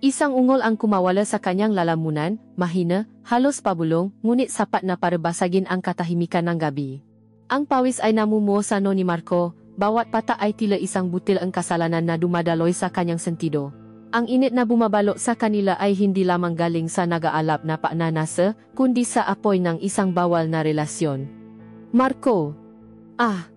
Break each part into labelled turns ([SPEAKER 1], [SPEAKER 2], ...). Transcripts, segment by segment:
[SPEAKER 1] Isang ungol ang kumawala sa kanyang lalamunan, mahina, halos pabulong, ngunit sapat na para basagin ang katahimikan ng gabi. Ang pawis ay namumuo sa ni Marco, bawat pata ay tila isang butil ang kasalanan na dumadaloy sa kanyang sentido. Ang init na bumabalo sa kanila ay hindi lamang galing sa nag-aalap na pagnanasa, kundi sa apoy ng isang bawal na relasyon. Marco! Ah!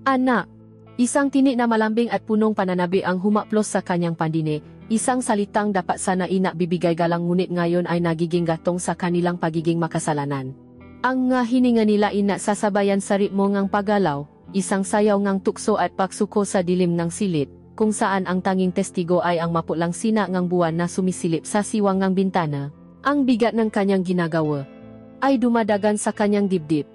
[SPEAKER 1] Anak! Isang tinik na malambing at punong pananabi ang humaplos sa kanyang pandine, isang salitang dapat sana inabibigay galang ngunit ngayon ay nagiging gatong sa kanilang pagiging makasalanan. Ang nga hininga nila ina sasabayan sa ritmo ngang paggalaw, isang sayaw ngang tukso at pagsuko sa dilim ng silid, kung saan ang tanging testigo ay ang mapulang sina ngang buwan na sumisilip sa siwang ngang bintana. Ang bigat ng kanyang ginagawa ay dumadagan sa kanyang dibdib.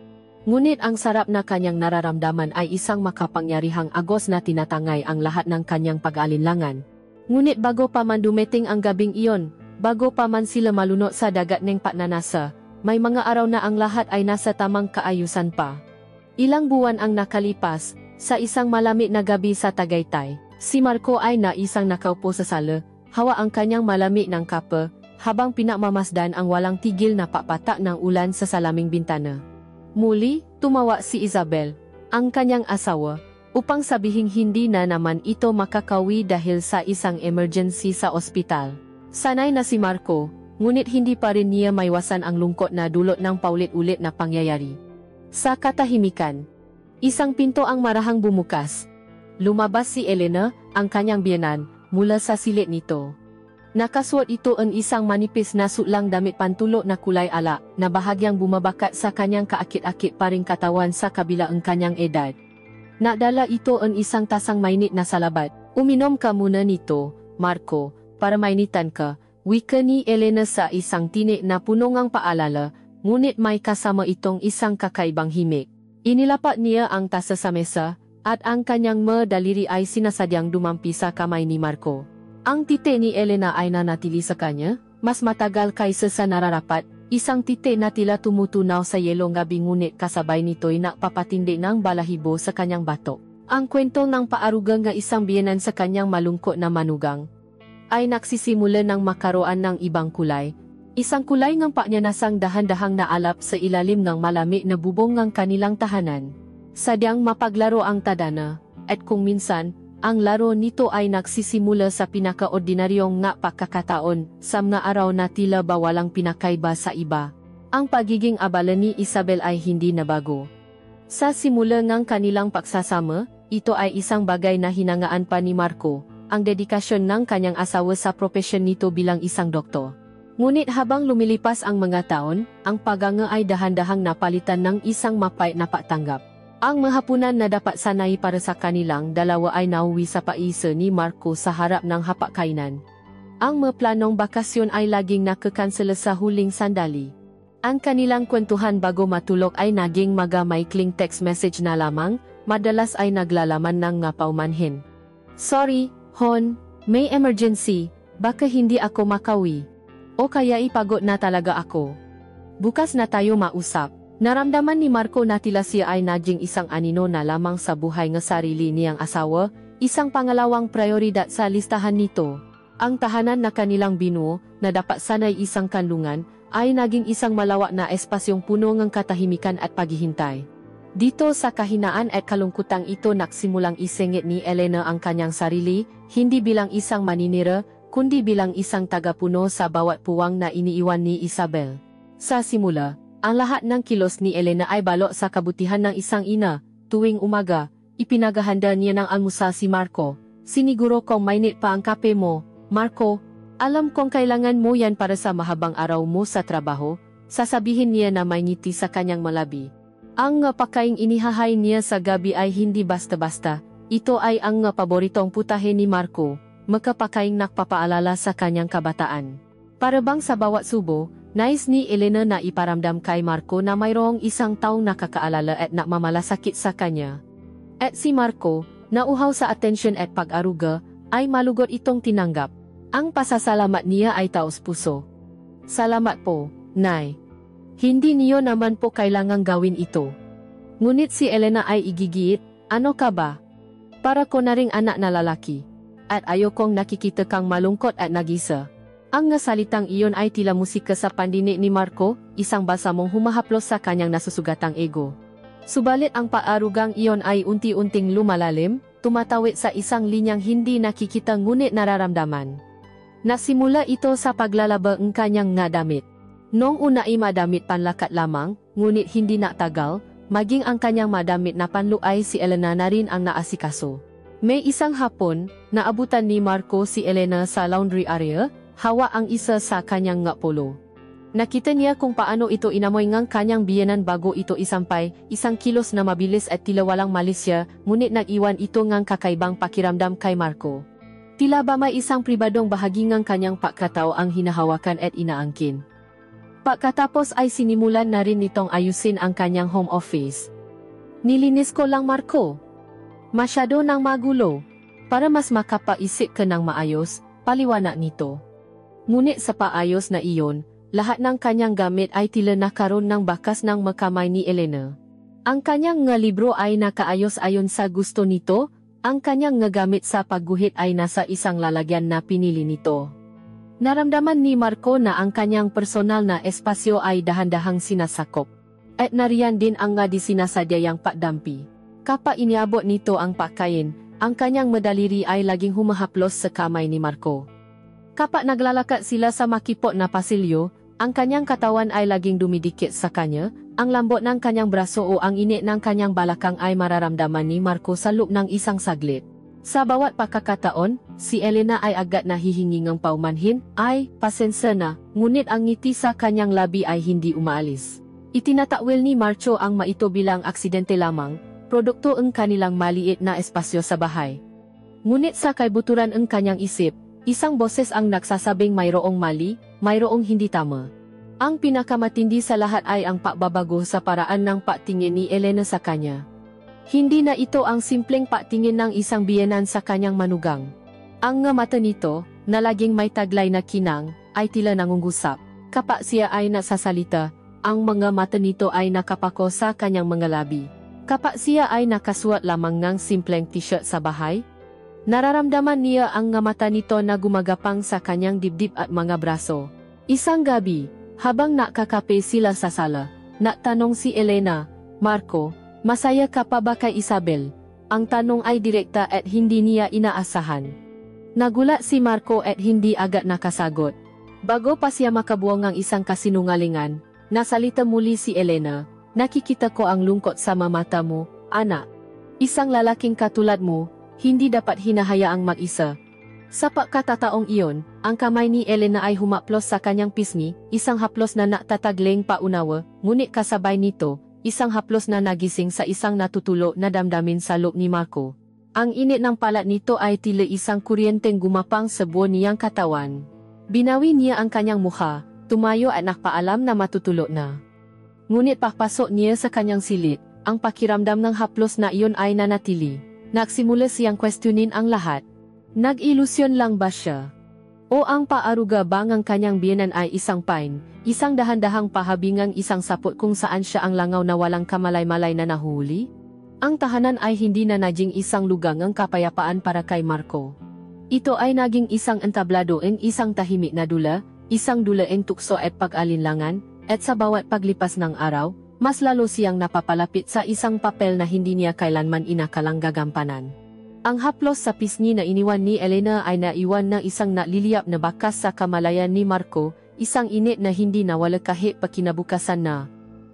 [SPEAKER 1] Ngunit ang sarap na kanyang nararamdaman ay isang makapangyarihang agos na tinatangay ang lahat ng kanyang pag-aalinlangan. Ngunit bago pa man dumating ang gabing iyon, bago pa man sila malunok sa dagat ng pagnanasa, may mga araw na ang lahat ay nasa tamang kaayusan pa. Ilang buwan ang nakalipas, sa isang malamig na gabi sa Tagaytay, si Marco ay naisang nakaupo sa sala, hawa ang kanyang malamig ng kape, habang pinamamasdan ang walang tigil na papatak ng ulan sa salaming bintana. Muli, tumawa si Isabel, ang kanyang asawa, upang sabihing hindi na naman ito makakawi dahil sa isang emergency sa ospital. Sanay na si Marco, ngunit hindi pa rin niya maiwasan ang lungkot na dulot ng paulit-ulit na pangyayari. Sa katahimikan, isang pinto ang marahang bumukas. Lumabas si Elena, ang kanyang biyenan, mula sa silid nito. Nakasuot ito ang isang manipis na sutlang damit pantulo na kulay alak, na bahagyang bumabakat sa kanyang kaakit-akit paring katawan sa kabila ang kanyang edad. Nadala ito ang isang tasang mainit na salabat. Uminom ka muna nito, Marco, para mainitan ka, wika ni Elena sa isang tinik na puno ngang paalala, ngunit may kasama itong isang kakaibang himik. Inilapat niya ang tasa sa mesa, at ang kanyang daliri ay sinasadyang dumampi sa kamay ni Marco. Ang tite ni Elena ay nanatili sa kanya, mas matagal kaysa sa nararapat, isang tite na tila tumutunaw sa yelong gabi ngunit kasabay nito'y nakpapatindi ng balahibo sa kanyang batok. Ang kwento ng paarugang nga isang biyenan sa kanyang malungkot na manugang ay nagsisimula ng makaroon ng ibang kulay. Isang kulay ng pagnyanasang dahan-dahang naalap sa ilalim ng malamig na bubong ng kanilang tahanan. Sadyang mapaglaro ang tadhana, at kung minsan, ang laro nito ay nagsisimula sa pinakaordinaryong nga pagkakataon, sa mga araw na tila ba walang pinakaiba sa iba. Ang pagiging abala ni Isabel ay hindi nabago. Sa simula ng kanilang pagsasama, ito ay isang bagay na hinangaan pa ni Marco, ang dedikasyon ng kanyang asawa sa propesyon nito bilang isang doktor. Ngunit habang lumilipas ang mga taon, ang paganga ay dahan-dahang napalitan ng isang mapait na pagtanggap. Ang mahapunan na dapat sanay para sa kanilang dalawa ay nauwi sa paisa ni Marco sa harap ng hapagkainan. Ang maplanong bakasyon ay laging nakakansela sa huling sandali. Ang kanilang kwentuhan bago matulog ay naging maikling text message na lamang, madalas ay naglalaman ng nga paumanhin. Sorry, hon, may emergency, baka hindi ako makawi. O kaya ipagod na talaga ako. Bukas na tayo mausap. Naramdaman ni Marco na tila siya ay naging isang anino na lamang sa buhay ng sarili niyang asawa, isang pangalawang prioridad sa listahan nito. Ang tahanan na kanilang binuo, na dapat sanay isang kanlungan, ay naging isang malawak na espasyong puno ng katahimikan at paghihintay. Dito sa kahinaan at kalungkutang ito nagsimulang isingit ni Elena ang kanyang sarili, hindi bilang isang maninira, kundi bilang isang tagapuno sa bawat puwang na iniiwan ni Isabel. Sa simula, ang lahat ng kilos ni Elena ay balot sa kabutihan ng isang ina. Tuwing umaga, ipinaghahanda niya ng almusal si Marco. Siniguro kong mainit pa ang kape mo, Marco. Alam kong kailangan mo yan para sa mahabang araw mo sa trabaho. Sasabihin niya na may ngiti sa kanyang malabi. Ang pagkaing inihahay niya sa gabi ay hindi basta-basta. Ito ay ang paboritong putahe ni Marco, makapakaing nakpapaalala sa kanyang kabataan. Para bang sa bawat subo, nais ni Elena na iparamdam kay Marco na mayroong isang taong nakakaalala at nakmamalasakit sa kanya. At si Marco, nauhaw sa atensyon at pag-aruga, ay malugot itong tinanggap. Ang pasasalamat niya ay taos-puso. Salamat po, Nay. Hindi niyo naman po kailangang gawin ito. Ngunit si Elena ay igigit, ano ka ba? Para ko na ring anak na lalaki. At ayokong nakikita kang malungkot at nagisa. Ang nga salitang iyon ay tila musika sa pandinig ni Marco, isang basamong humahaplos sa kanyang nasusugatang ego. Subalit ang paarugang iyon ay unti-unting lumalalim, tumatawid sa isang linyang hindi nakikita ngunit nararamdaman. Nasimula ito sa paglalaba ng kanyang nga damit. Noong una ay madamit panlakat lamang, ngunit hindi natagal, maging ang kanyang madamit na panlo ay si Elena na rin ang naasikaso. May isang hapon, naabutan ni Marco si Elena sa laundry area, hawa ang isa sa kanyang nga polo. Nakita niya kung paano ito inamoy ngang kanyang biyenan bago ito isampay, isang kilos na mabilis at tila walang malisya, ngunit nag-iwan ito ngang kakaibang pakiramdam kay Marco. Tila ba may isang pribadong bahagi ngang kanyang pakatao ang hinahawakan at inaangkin. Pagkatapos ay sinimulan na rin nitong ayusin ang kanyang home office. Nilinis ko lang Marco. Masyado nang magulo. Para mas makapaisip ka ng maayos, paliwanag nito. Ngunit sa paayos na iyon, lahat ng kanyang gamit ay tila nakaroon ng bakas ng makamay ni Elena. Ang kanyang nga libro ay nakaayos ayon sa gusto nito, ang kanyang nga gamit sa pagguhit ay nasa isang lalagyan na pinili nito. Naramdaman ni Marco na ang kanyang personal na espasyo ay dahan-dahang sinasakop. At nariyan din ang nga di sinasadyayang pakdampi. Kapag iniabot nito ang pagkain, ang kanyang madaliri ay laging humahaplos sa kamay ni Marco. Kapag naglalakad sila sa makipot na pasilyo, ang kanyang katawan ay laging dumidikit sa kanya, ang lambot ng kanyang braso o ang init ng kanyang balakang ay mararamdaman ni Marco sa loob ng isang saglit. Sa bawat pagkakataon, si Elena ay agad nahihingi ng paumanhin, ay, pasensya na, ngunit ang ngiti sa kanyang labi ay hindi umaalis. Itinatakwil ni Marco ang maito bilang aksidente lamang, produkto ng kanilang maliit na espasyo sa bahay. Ngunit sa kaibuturan ng kanyang isip, isang boses ang nagsasabing mayroong mali, mayroong hindi tama. Ang pinakamatindi sa lahat ay ang pagbabago sa paraan ng patingin ni Elena sa kanya. Hindi na ito ang simpleng patingin ng isang biyenan sa kanyang manugang. Ang nga mata nito, na laging may taglay na kinang, ay tila nangungusap. Kapag siya ay nasasalita, ang mga mata nito ay nakapako sa kanyang mga labi. Kapag siya ay nakasuot lamang ng simpleng t-shirt sa bahay, nararamdaman niya ang nga mata nito na gumagapang sa kanyang dibdib at mga braso. Isang gabi, habang nakakape sila sa sala, natanong si Elena, Marco, masaya ka pa ba kay Isabel? Ang tanong ay direkta at hindi niya inaasahan. Nagulat si Marco at hindi agad nakasagot. Bago pa siya makabuong ng isang kasinungalingan, nasalita muli si Elena, nakikita ko ang lungkot sa mata mo, anak. Isang lalaking katulad mo, hindi dapat hinahayaang mag-isa. Sa pagkatataong iyon, ang kamay ni Elena ay humaplos sa kanyang pisngi, isang haplos na natatagling paunawa, ngunit kasabay nito, isang haplos na nagising sa isang natutulo na damdamin sa loob ni Marco. Ang init ng palat nito ay tila isang kuryenteng gumapang sa buo niyang katawan. Binawi niya ang kanyang mukha, tumayo at nakpaalam na matutulo na. Ngunit pagpasok niya sa kanyang silid, ang pakiramdam ng haplos na iyon ay nanatili. Nagsimula siyang questionin ang lahat. Nag-ilusyon lang ba siya? O ang paaruga bang ang kanyang biyenan ay isang pine, isang dahan-dahang pahabingang isang sapot kung saan siya ang langaw na walang kamalay-malay na nahuli? Ang tahanan ay hindi na naging isang lugang ng kapayapaan para kay Marco. Ito ay naging isang entablado ng isang tahimik na dula, isang dula ng tukso at pag-alinlangan, at sa bawat paglipas ng araw, mas lalo siyang napapalapit sa isang papel na hindi niya kailanman inakalang gagampanan. Ang haplos sa pisngi na iniwan ni Elena ay naiwan ng isang naliliyap na bakas sa kamalayan ni Marco, isang init na hindi nawala kahit pakinabukasan na.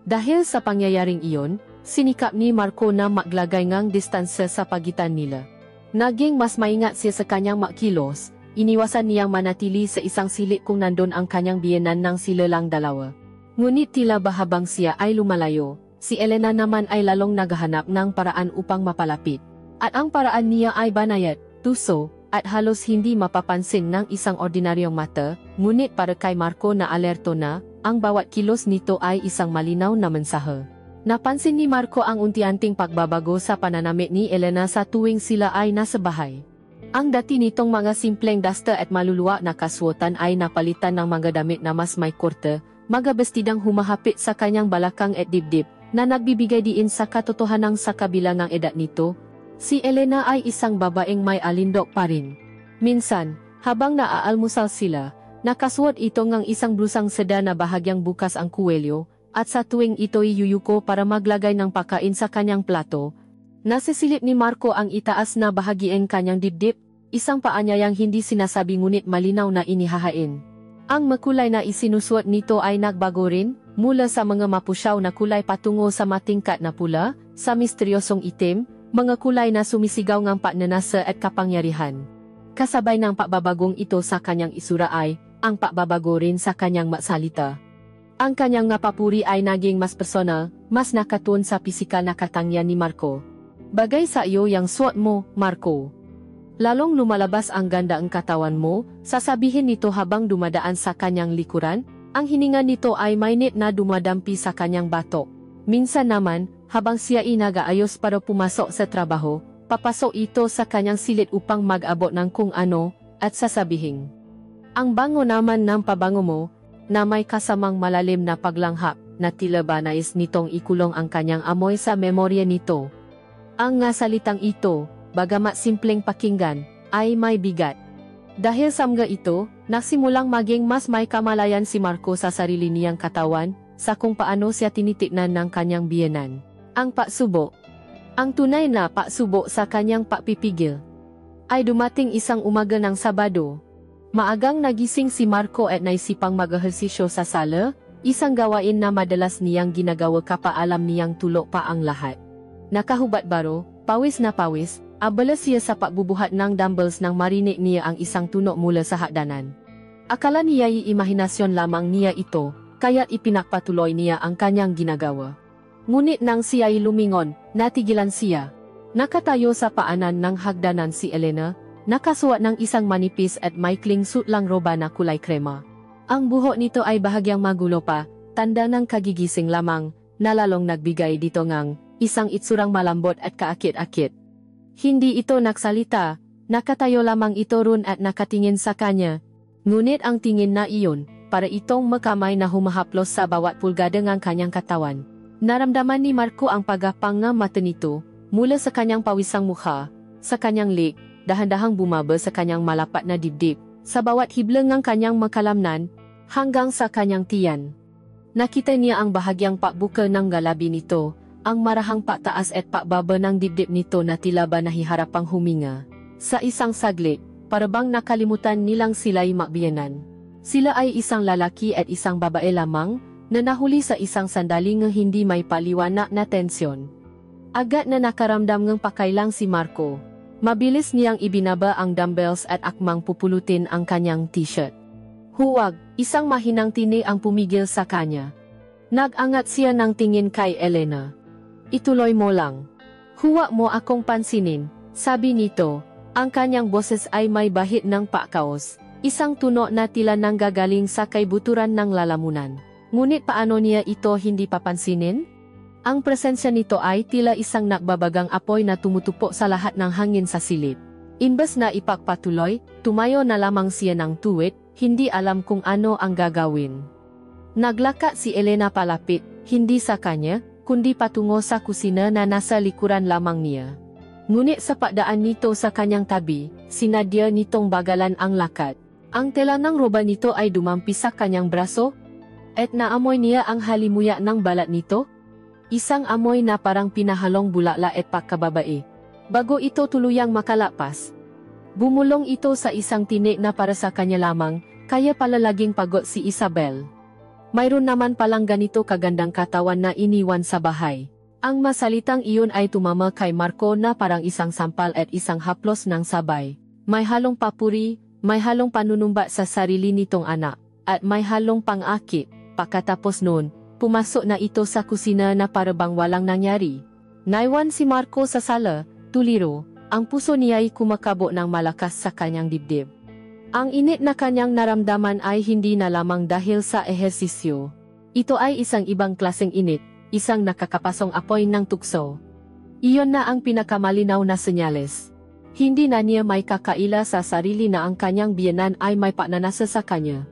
[SPEAKER 1] Dahil sa pangyayaring iyon, sinikap ni Marco na maglagay ngang distansya sa pagitan nila. Naging mas maingat siya sa kanyang makilos, iniwasan niyang manatili sa isang silid kung nandun ang kanyang biyenan ng sila lang dalawa. Ngunit tila ba habang siya ay lumalayo, si Elena naman ay lalong naghahanap ng paraan upang mapalapit. At ang paraan niya ay banayad, tuso, at halos hindi mapapansin ng isang ordinaryong mata, ngunit para kay Marco na alerto na, ang bawat kilos nito ay isang malinaw na mensahe. Napansin ni Marco ang unti-unting pagbabago sa pananamit ni Elena sa tuwing sila ay nasa bahay. Ang dati nitong mga simpleng duster at maluluwa na kasuotan ay napalitan ng mga damit na mas may korte, mga bestidang humahapit sa kanyang balakang at dibdib, na nagbibigay diin sa katotohanan sa kabila ng edad nito. Si Elena ay isang babaeng may alindok pa rin. Minsan, habang naaalmusal sila, Nakasuot ito ngang isang blusang seda na bahagyang bukas ang kuwelyo, at sa tuwing ito'y yuyuko para maglagay ng pagkain sa kanyang plato, nasisilip ni Marco ang itaas na bahagiang kanyang dibdib, isang paa niya yang hindi sinasabi ngunit malinaw na inihahain. Ang makulay na isinusuot nito ay nagbago rin, mula sa mga mapusyaw na kulay patungo sa matingkat na pula, sa misteryosong itim, mga kulay na sumisigaw ng pagnanasa at kapangyarihan. Kasabay ng pagbabagong ito sa kanyang isura ay, ang pagbabago rin sa kanyang magsalita. Ang kanyang papuri ay naging mas personal, mas nakatun sa pisikal na katangian ni Marco. Bagay sa iyo yang suot mo, Marco. Lalong lumalabas ang ganda ng katawan mo, sasabihin nito habang dumadaan sa kanyang likuran, ang hininga nito ay mainit na dumadampi sa kanyang batok. Minsan naman, habang siya nag-aayos para pumasok sa trabaho, papasok ito sa kanyang silid upang mag-abot ng kung ano, at sasabihin. Ang bango naman ng pabango mo, na may kasamang malalim na paglanghap, na tila ba nais nitong ikulong ang kanyang amoy sa memorya nito. Ang nga salitang ito, bagamat simpleng pakinggan, ay may bigat. Dahil sa mga ito, nagsimulang maging mas may kamalayan si Marco sa sarili niyang katawan, sa kung paano siya tinitignan ng kanyang biyenan. Ang paksubo. Ang tunay na paksubo sa kanyang pakpipigil, ay dumating isang umaga ng Sabado. Maagang nagising si Marco at naisipang mag-ehersisyo sa sala, isang gawain na madalas niyang ginagawa kapag alam niyang tulo pa ang lahat. Nakahubat baro, pawis na pawis, abala siya sa pagbubuhat ng dumbbells nang marinig niya ang isang tunog mula sa hagdanan. Akala niya'y imahinasyon lamang niya ito, kaya't ipinagpatuloy niya ang kanyang ginagawa. Ngunit nang siya'y lumingon, natigilan siya. Nakatayo sa paanan ng hagdanan si Elena, nakasuot ng isang manipis at maikling sutlang roba na kulay krema. Ang buhok nito ay bahagyang magulo pa, tanda ng kagigising lamang, na lalong nagbigay dito ngang isang itsurang malambot at kaakit-akit. Hindi ito nagsalita, nakatayo lamang ito ron at nakatingin sa kanya. Ngunit ang tingin na iyon, para itong makamay na humahaplos sa bawat pulgada ng kanyang katawan. Naramdaman ni Marco ang pagapang ng mata nito, mula sa kanyang pawisang mukha, sa kanyang leg, dahan-dahang bumaba sa kanyang malapat na dibdib, sa bawat hiblang ng kanyang makalamnan, hanggang sa kanyang tiyan. Nakita niya ang bahagyang pakbuka ng galabi nito, ang marahang pataas at pakbaba ng dibdib nito na tila ba nahiharapang huminga. Sa isang saglit, parabang nakalimutan nilang sila'y magbiyenan. Sila ay isang lalaki at isang babae lamang, na nahuli sa isang sandali ng hindi may paliwanag na tensyon. Agad na nakaramdam ng pakailang si Marco. Mabilis niyang ibinaba ang dumbbells at akmang pupulutin ang kanyang t-shirt. Huwag, isang mahinang tinig ang pumigil sa kanya. Nag-angat siya ng tingin kay Elena. Ituloy mo lang. Huwag mo akong pansinin, sabi nito. Ang kanyang boses ay may bahid ng pakaos, isang tunog na tila nanggagaling sa kaibuturan ng lalamunan. Ngunit paano niya ito hindi papansinin? Ang presensya nito ay tila isang nagbabagang apoy na tumutupo sa lahat ng hangin sa silid. Imbes na ipagpatuloy, tumayo na lamang siya ng tuwid, hindi alam kung ano ang gagawin. Naglakad si Elena palapit, hindi sa kanya, kundi patungo sa kusina na nasa likuran lamang niya. Ngunit sa pagdaan nito sa kanyang tabi, sinadya nitong bagalan ang lakad. Ang tela ng roba nito ay dumampi sa kanyang braso, at naamoy niya ang halimuyak ng balat nito. Isang amoy na parang pinahalong bulakla at pagkababae. Bago ito tuluyang makalapas, bumulong ito sa isang tinik na para sa kanya lamang, kaya pala laging pagod si Isabel. Mayroon naman palang ganito kagandang katawan na iniwan sa bahay. Ang masalitang iyon ay tumama kay Marco na parang isang sampal at isang haplos ng sabay. May halong papuri, may halong panunumba sa sarili nitong anak, at may halong pang-akit. Pagkatapos noon, pumasok na ito sa kusina na parabang walang nangyari. Naiwan si Marco sa sala, tuliro, ang puso niya ay kumakabo ng malakas sa kanyang dibdib. Ang init na kanyang naramdaman ay hindi na lamang dahil sa ehersisyo. Ito ay isang ibang klaseng init, isang nakakapasong apoy ng tukso. Iyon na ang pinakamalinaw na senyales. Hindi na niya may kakaila sa sarili na ang kanyang biyenan ay may pagnanasa sa kanya.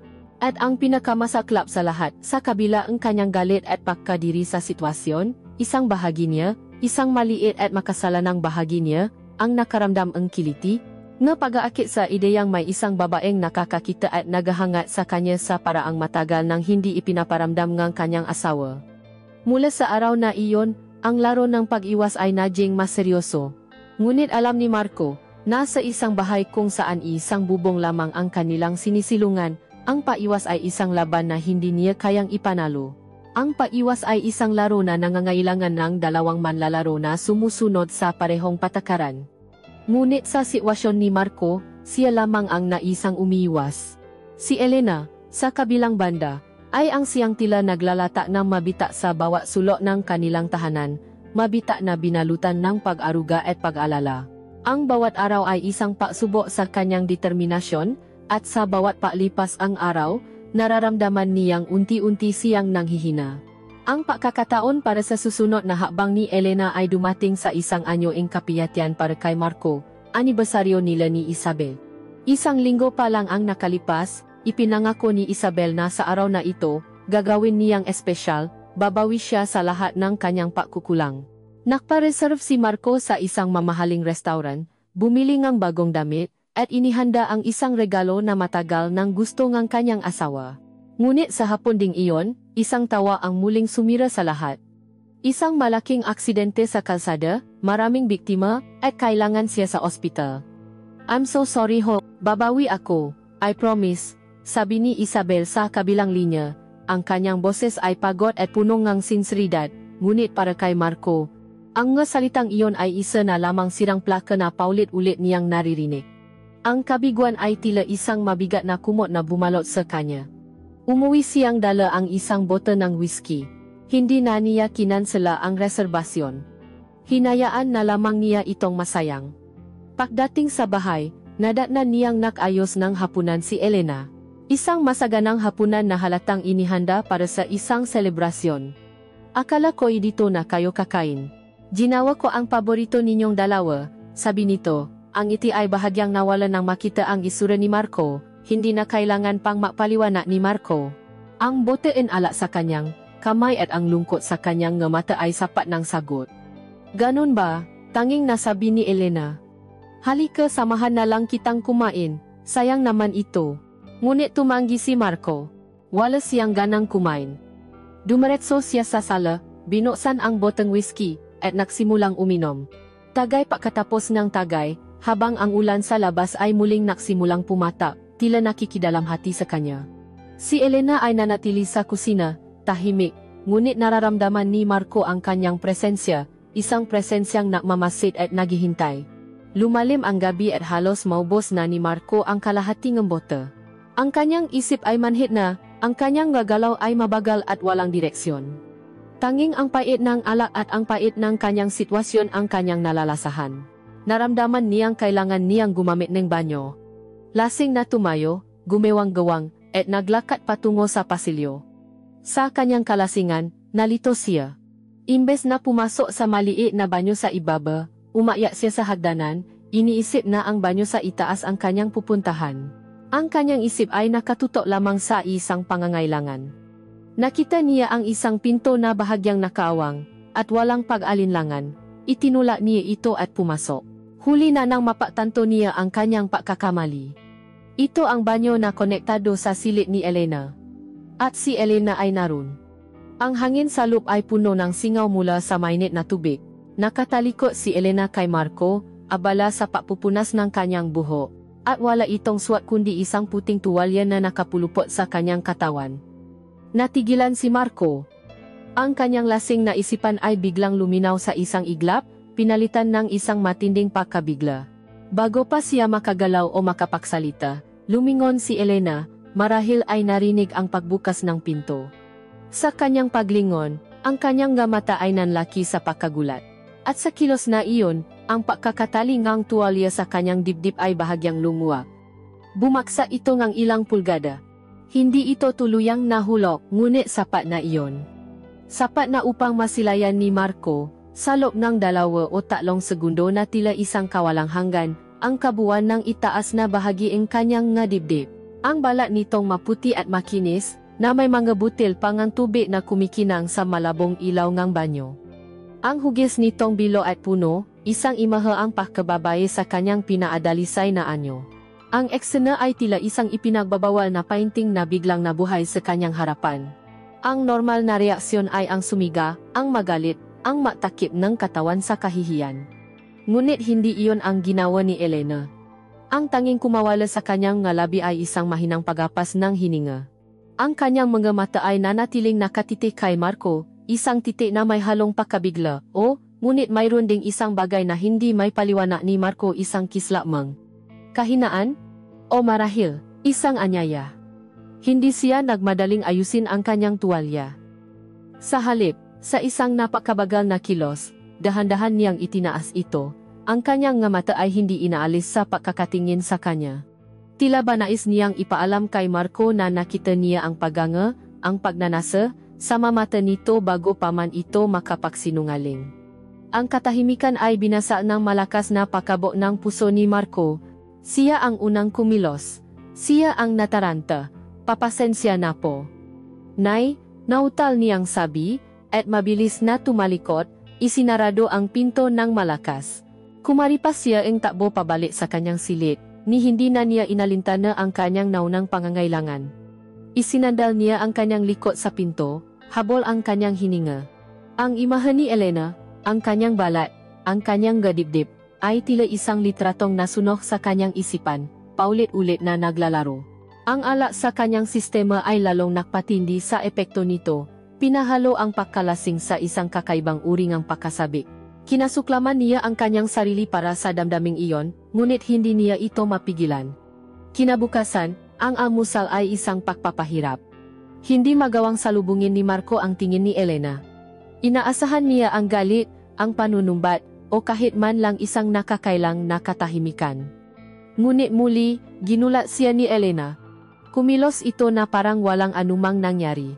[SPEAKER 1] At ang pinakamasaklap sa lahat, sa kabila ang kanyang galit at pagkadiri sa sitwasyon, isang bahagi niya, isang maliit at makasalanang bahagi niya, ang nakaramdam ang kiliti, Nga pag-aakit sa ideyang may isang babaeng nakakakita at nagahangat sa kanya sa paraang matagal nang hindi ipinaparamdam ng kanyang asawa. Mula sa araw na iyon, ang laro ng pag-iwas ay naging mas seryoso. Ngunit alam ni Marco, nasa isang bahay kung saan isang bubong lamang ang kanilang sinisilungan, ang paiwas ay isang laban na hindi niya kayang ipanalo. Ang paiwas ay isang laro na nangangailangan ng dalawang manlalaro na sumusunod sa parehong patakaran. Ngunit sa sitwasyon ni Marco, siya lamang ang naisang umiiwas. Si Elena, sa kabilang banda, ay ang siyang tila naglalata ng mabita sa bawat sulok ng kanilang tahanan, mabita na binalutan ng pag-aruga at pag-alala. Ang bawat araw ay isang pagsubok sa kanyang determinasyon, at sa bawat paglipas ang araw, nararamdaman niyang unti-unti siyang nanghihina. Ang pagkakataon para sa susunod na hakbang ni Elena ay dumating sa isang anyoing kapiyatian para kay Marco, anibersaryo nila ni Isabel. Isang linggo pa lang ang nakalipas, ipinangako ni Isabel na sa araw na ito, gagawin niyang espesyal, babawi siya sa lahat ng kanyang pagkukulang. Nagpa-reserve si Marco sa isang mamahaling restaurant, bumili ng bagong damit, at inihanda ang isang regalo na matagal nang gusto ng kanyang asawa. Ngunit sa hapon ding iyon, isang tawa ang muling sumira sa lahat. Isang malaking aksidente sa kalsada, maraming biktima, at kailangan siya sa ospital. "I'm so sorry ho, babawi ako, I promise," sabi ni Isabel sa kabilang linya. Ang kanyang boses ay pagod at puno ng sinseridad, ngunit para kay Marco, ang nga salitang iyon ay isa na lamang sirang plaka na paulit-ulit niyang naririnig. Ang kabiguan ay tila isang mabigat na kumot na bumalot sa kanya. Umuwi siyang dala ang isang bote ng whisky. Hindi na niya kinansela ang reserbasyon. Hinayaan na lamang niya itong masayang. Pagdating sa bahay, nadatnan niyang nakayos ng hapunan si Elena. Isang masaganang hapunan na halatang inihanda para sa isang selebrasyon. "Akala ko'y dito na kayo kakain. Ginawa ko ang paborito ninyong dalawa," sabi nito. Ang ngiti ay bahagyang nawala nang makita ang isura ni Marco, hindi na kailangan pang mapaliwanag ni Marco. Ang botein ala sa kanyang kamay at ang lungkot sa kanyang nga mata ay sapat ng sagot. "Ganon ba?" tanging nasabi ni Elena. "Halika, samahan na lang kitang kumain, sayang naman ito." Ngunit tumanggi si Marco. Wala siyang ganang kumain. Dumiretso siya sa sala, binuksan ang boteng whisky, at nagsimulang uminom. Tagay pagkatapos ng tagay, habang ang ulan sa labas ay muling nagsimulang pumata, tila nakikidalamhati sa kanya. Si Elena ay nanatili sa kusina, tahimik, ngunit nararamdaman ni Marco ang kanyang presensya, isang presensyang nagmamasid at naghihintay. Lumalim ang gabi at halos maubos na ni Marco ang kalahati ng bote. Ang kanyang isip ay manhid na, ang kanyang gagalaw ay mabagal at walang direksyon. Tanging ang pait ng alak at ang pait ng kanyang sitwasyon ang kanyang nalalasahan. Naramdaman niyang kailangan niyang gumamit ng banyo. Lasing na tumayo, gumewang-gawang, at naglakad patungo sa pasilyo. Sa kanyang kalasingan, nalito siya. Imbes na pumasok sa maliit na banyo sa ibaba, umayak siya sa hagdanan, iniisip na ang banyo sa itaas ang kanyang pupuntahan. Ang kanyang isip ay nakatutok lamang sa isang pangangailangan. Nakita niya ang isang pinto na bahagyang nakaawang, at walang pag-alinlangan. Itinulak niya ito at pumasok. Huli na nang mapagtanto niya ang kanyang pagkakamali. Ito ang banyo na konektado sa silid ni Elena. At si Elena ay naroon. Ang hangin sa loob ay puno ng singaw mula sa mainit na tubig. Nakatalikod si Elena kay Marco, abala sa pagpupunas ng kanyang buhok. At wala itong suwat kundi isang puting tuwalya na nakapulupot sa kanyang katawan. Natigilan si Marco. Ang kanyang lasing na isipan ay biglang luminaw sa isang iglap, pinalitan ng isang matinding pagkabigla. Bago pa siya makagalaw o makapagsalita, lumingon si Elena, marahil ay narinig ang pagbukas ng pinto. Sa kanyang paglingon, ang kanyang mata ay nanlaki sa pagkagulat. At sa kilos na iyon, ang pagkakatali ngang tuwalya sa kanyang dibdib ay bahagyang lumuwag. Bumaksa ito ngang ilang pulgada. Hindi ito tuluyang nahulog, ngunit sapat na iyon. Sapat na upang masilayan ni Marco, sa loob ng 2 o 3 segundo na tila isang kawalang hanggan, ang kabuuan ng itaas na bahagi ng kanyang nga dibdib. Ang balat nitong maputi at makinis, na may mga butil pang ang tubig na kumikinang sa malabong ilaw ngang banyo. Ang hugis nitong bilo at puno, Isang imahe ang pagkababae sa kanyang pinaadalisay na anyo. Ang eksena ay tila isang ipinagbabawal na painting na biglang nabuhay sa kanyang harapan. Ang normal na reaksyon ay ang sumiga, ang magalit, ang matakip ng katawan sa kahihiyan. Ngunit hindi iyon ang ginawa ni Elena. Ang tanging kumawala sa kanyang ngalabi ay isang mahinang pagapas ng hininga. Ang kanyang mga mata ay nanatiling nakatitik kay Marco, isang titik na may halong pakabigla, ngunit mayroon ding isang bagay na hindi may paliwanag ni Marco, isang kislamang kahinaan? O marahil, isang anyaya. Hindi siya nagmadaling ayusin ang kanyang tuwalya. Sa halip, sa isang napakabagal na kilos, dahan-dahan niyang itinaas ito. Ang kanyang nga mata ay hindi inaalis sa pagkakatingin sa kanya. Tila ba nais niyang ipaalam kay Marco na nakita niya ang paganga, ang pagnanasa, sa mata nito bago pa man ito makapagsinungaling. Ang katahimikan ay binasa ng malakas na pakabo ng puso ni Marco. Siya ang unang kumilos. Siya ang nataranta. Papasensya na po. Nay, nautal niyang sabi, at mabilis na tumalikot, isinarado ang pinto ng malakas. Kumaripas siya ang takbo pabalik sa kanyang silid, ni hindi na niya inalintana ang kanyang naunang pangangailangan. Isinandal niya ang kanyang likod sa pinto, habol ang kanyang hininga. Ang imahe ni Elena, ang kanyang balat, ang kanyang gadibdib, ay tila isang litratong nasunok sa kanyang isipan, paulit-ulit na naglalaro. Ang alak sa kanyang sistema ay lalong nakpatindi sa epekto nito, pinahalo ang pagkalasing sa isang kakaibang uri ng pagkasabik. Kinasuklaman niya ang kanyang sarili para sa damdaming iyon, ngunit hindi niya ito mapigilan. Kinabukasan, ang almusal ay isang pagpapahirap. Hindi magawang salubungin ni Marco ang tingin ni Elena. Inaasahan niya ang galit, ang panunumbat, o kahit man lang isang nakakailang na katahimikan. Ngunit muli, ginulat siya ni Elena. Kumilos ito na parang walang anumang nangyari.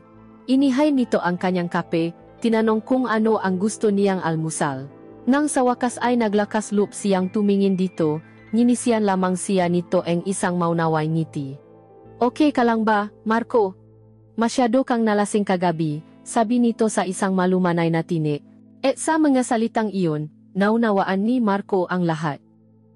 [SPEAKER 1] Inihay nito ang kanyang kape, tinanong kung ano ang gusto niyang almusal. Nang sa wakas ay naglakas loob siyang tumingin dito, nginisiyan lamang siya nito ang isang maunaway ngiti. Okay ka lang ba, Marco? Masyado kang nalasing kagabi, sabi nito sa isang malumanay na tinik. At sa mga salitang iyon, naunawaan ni Marco ang lahat.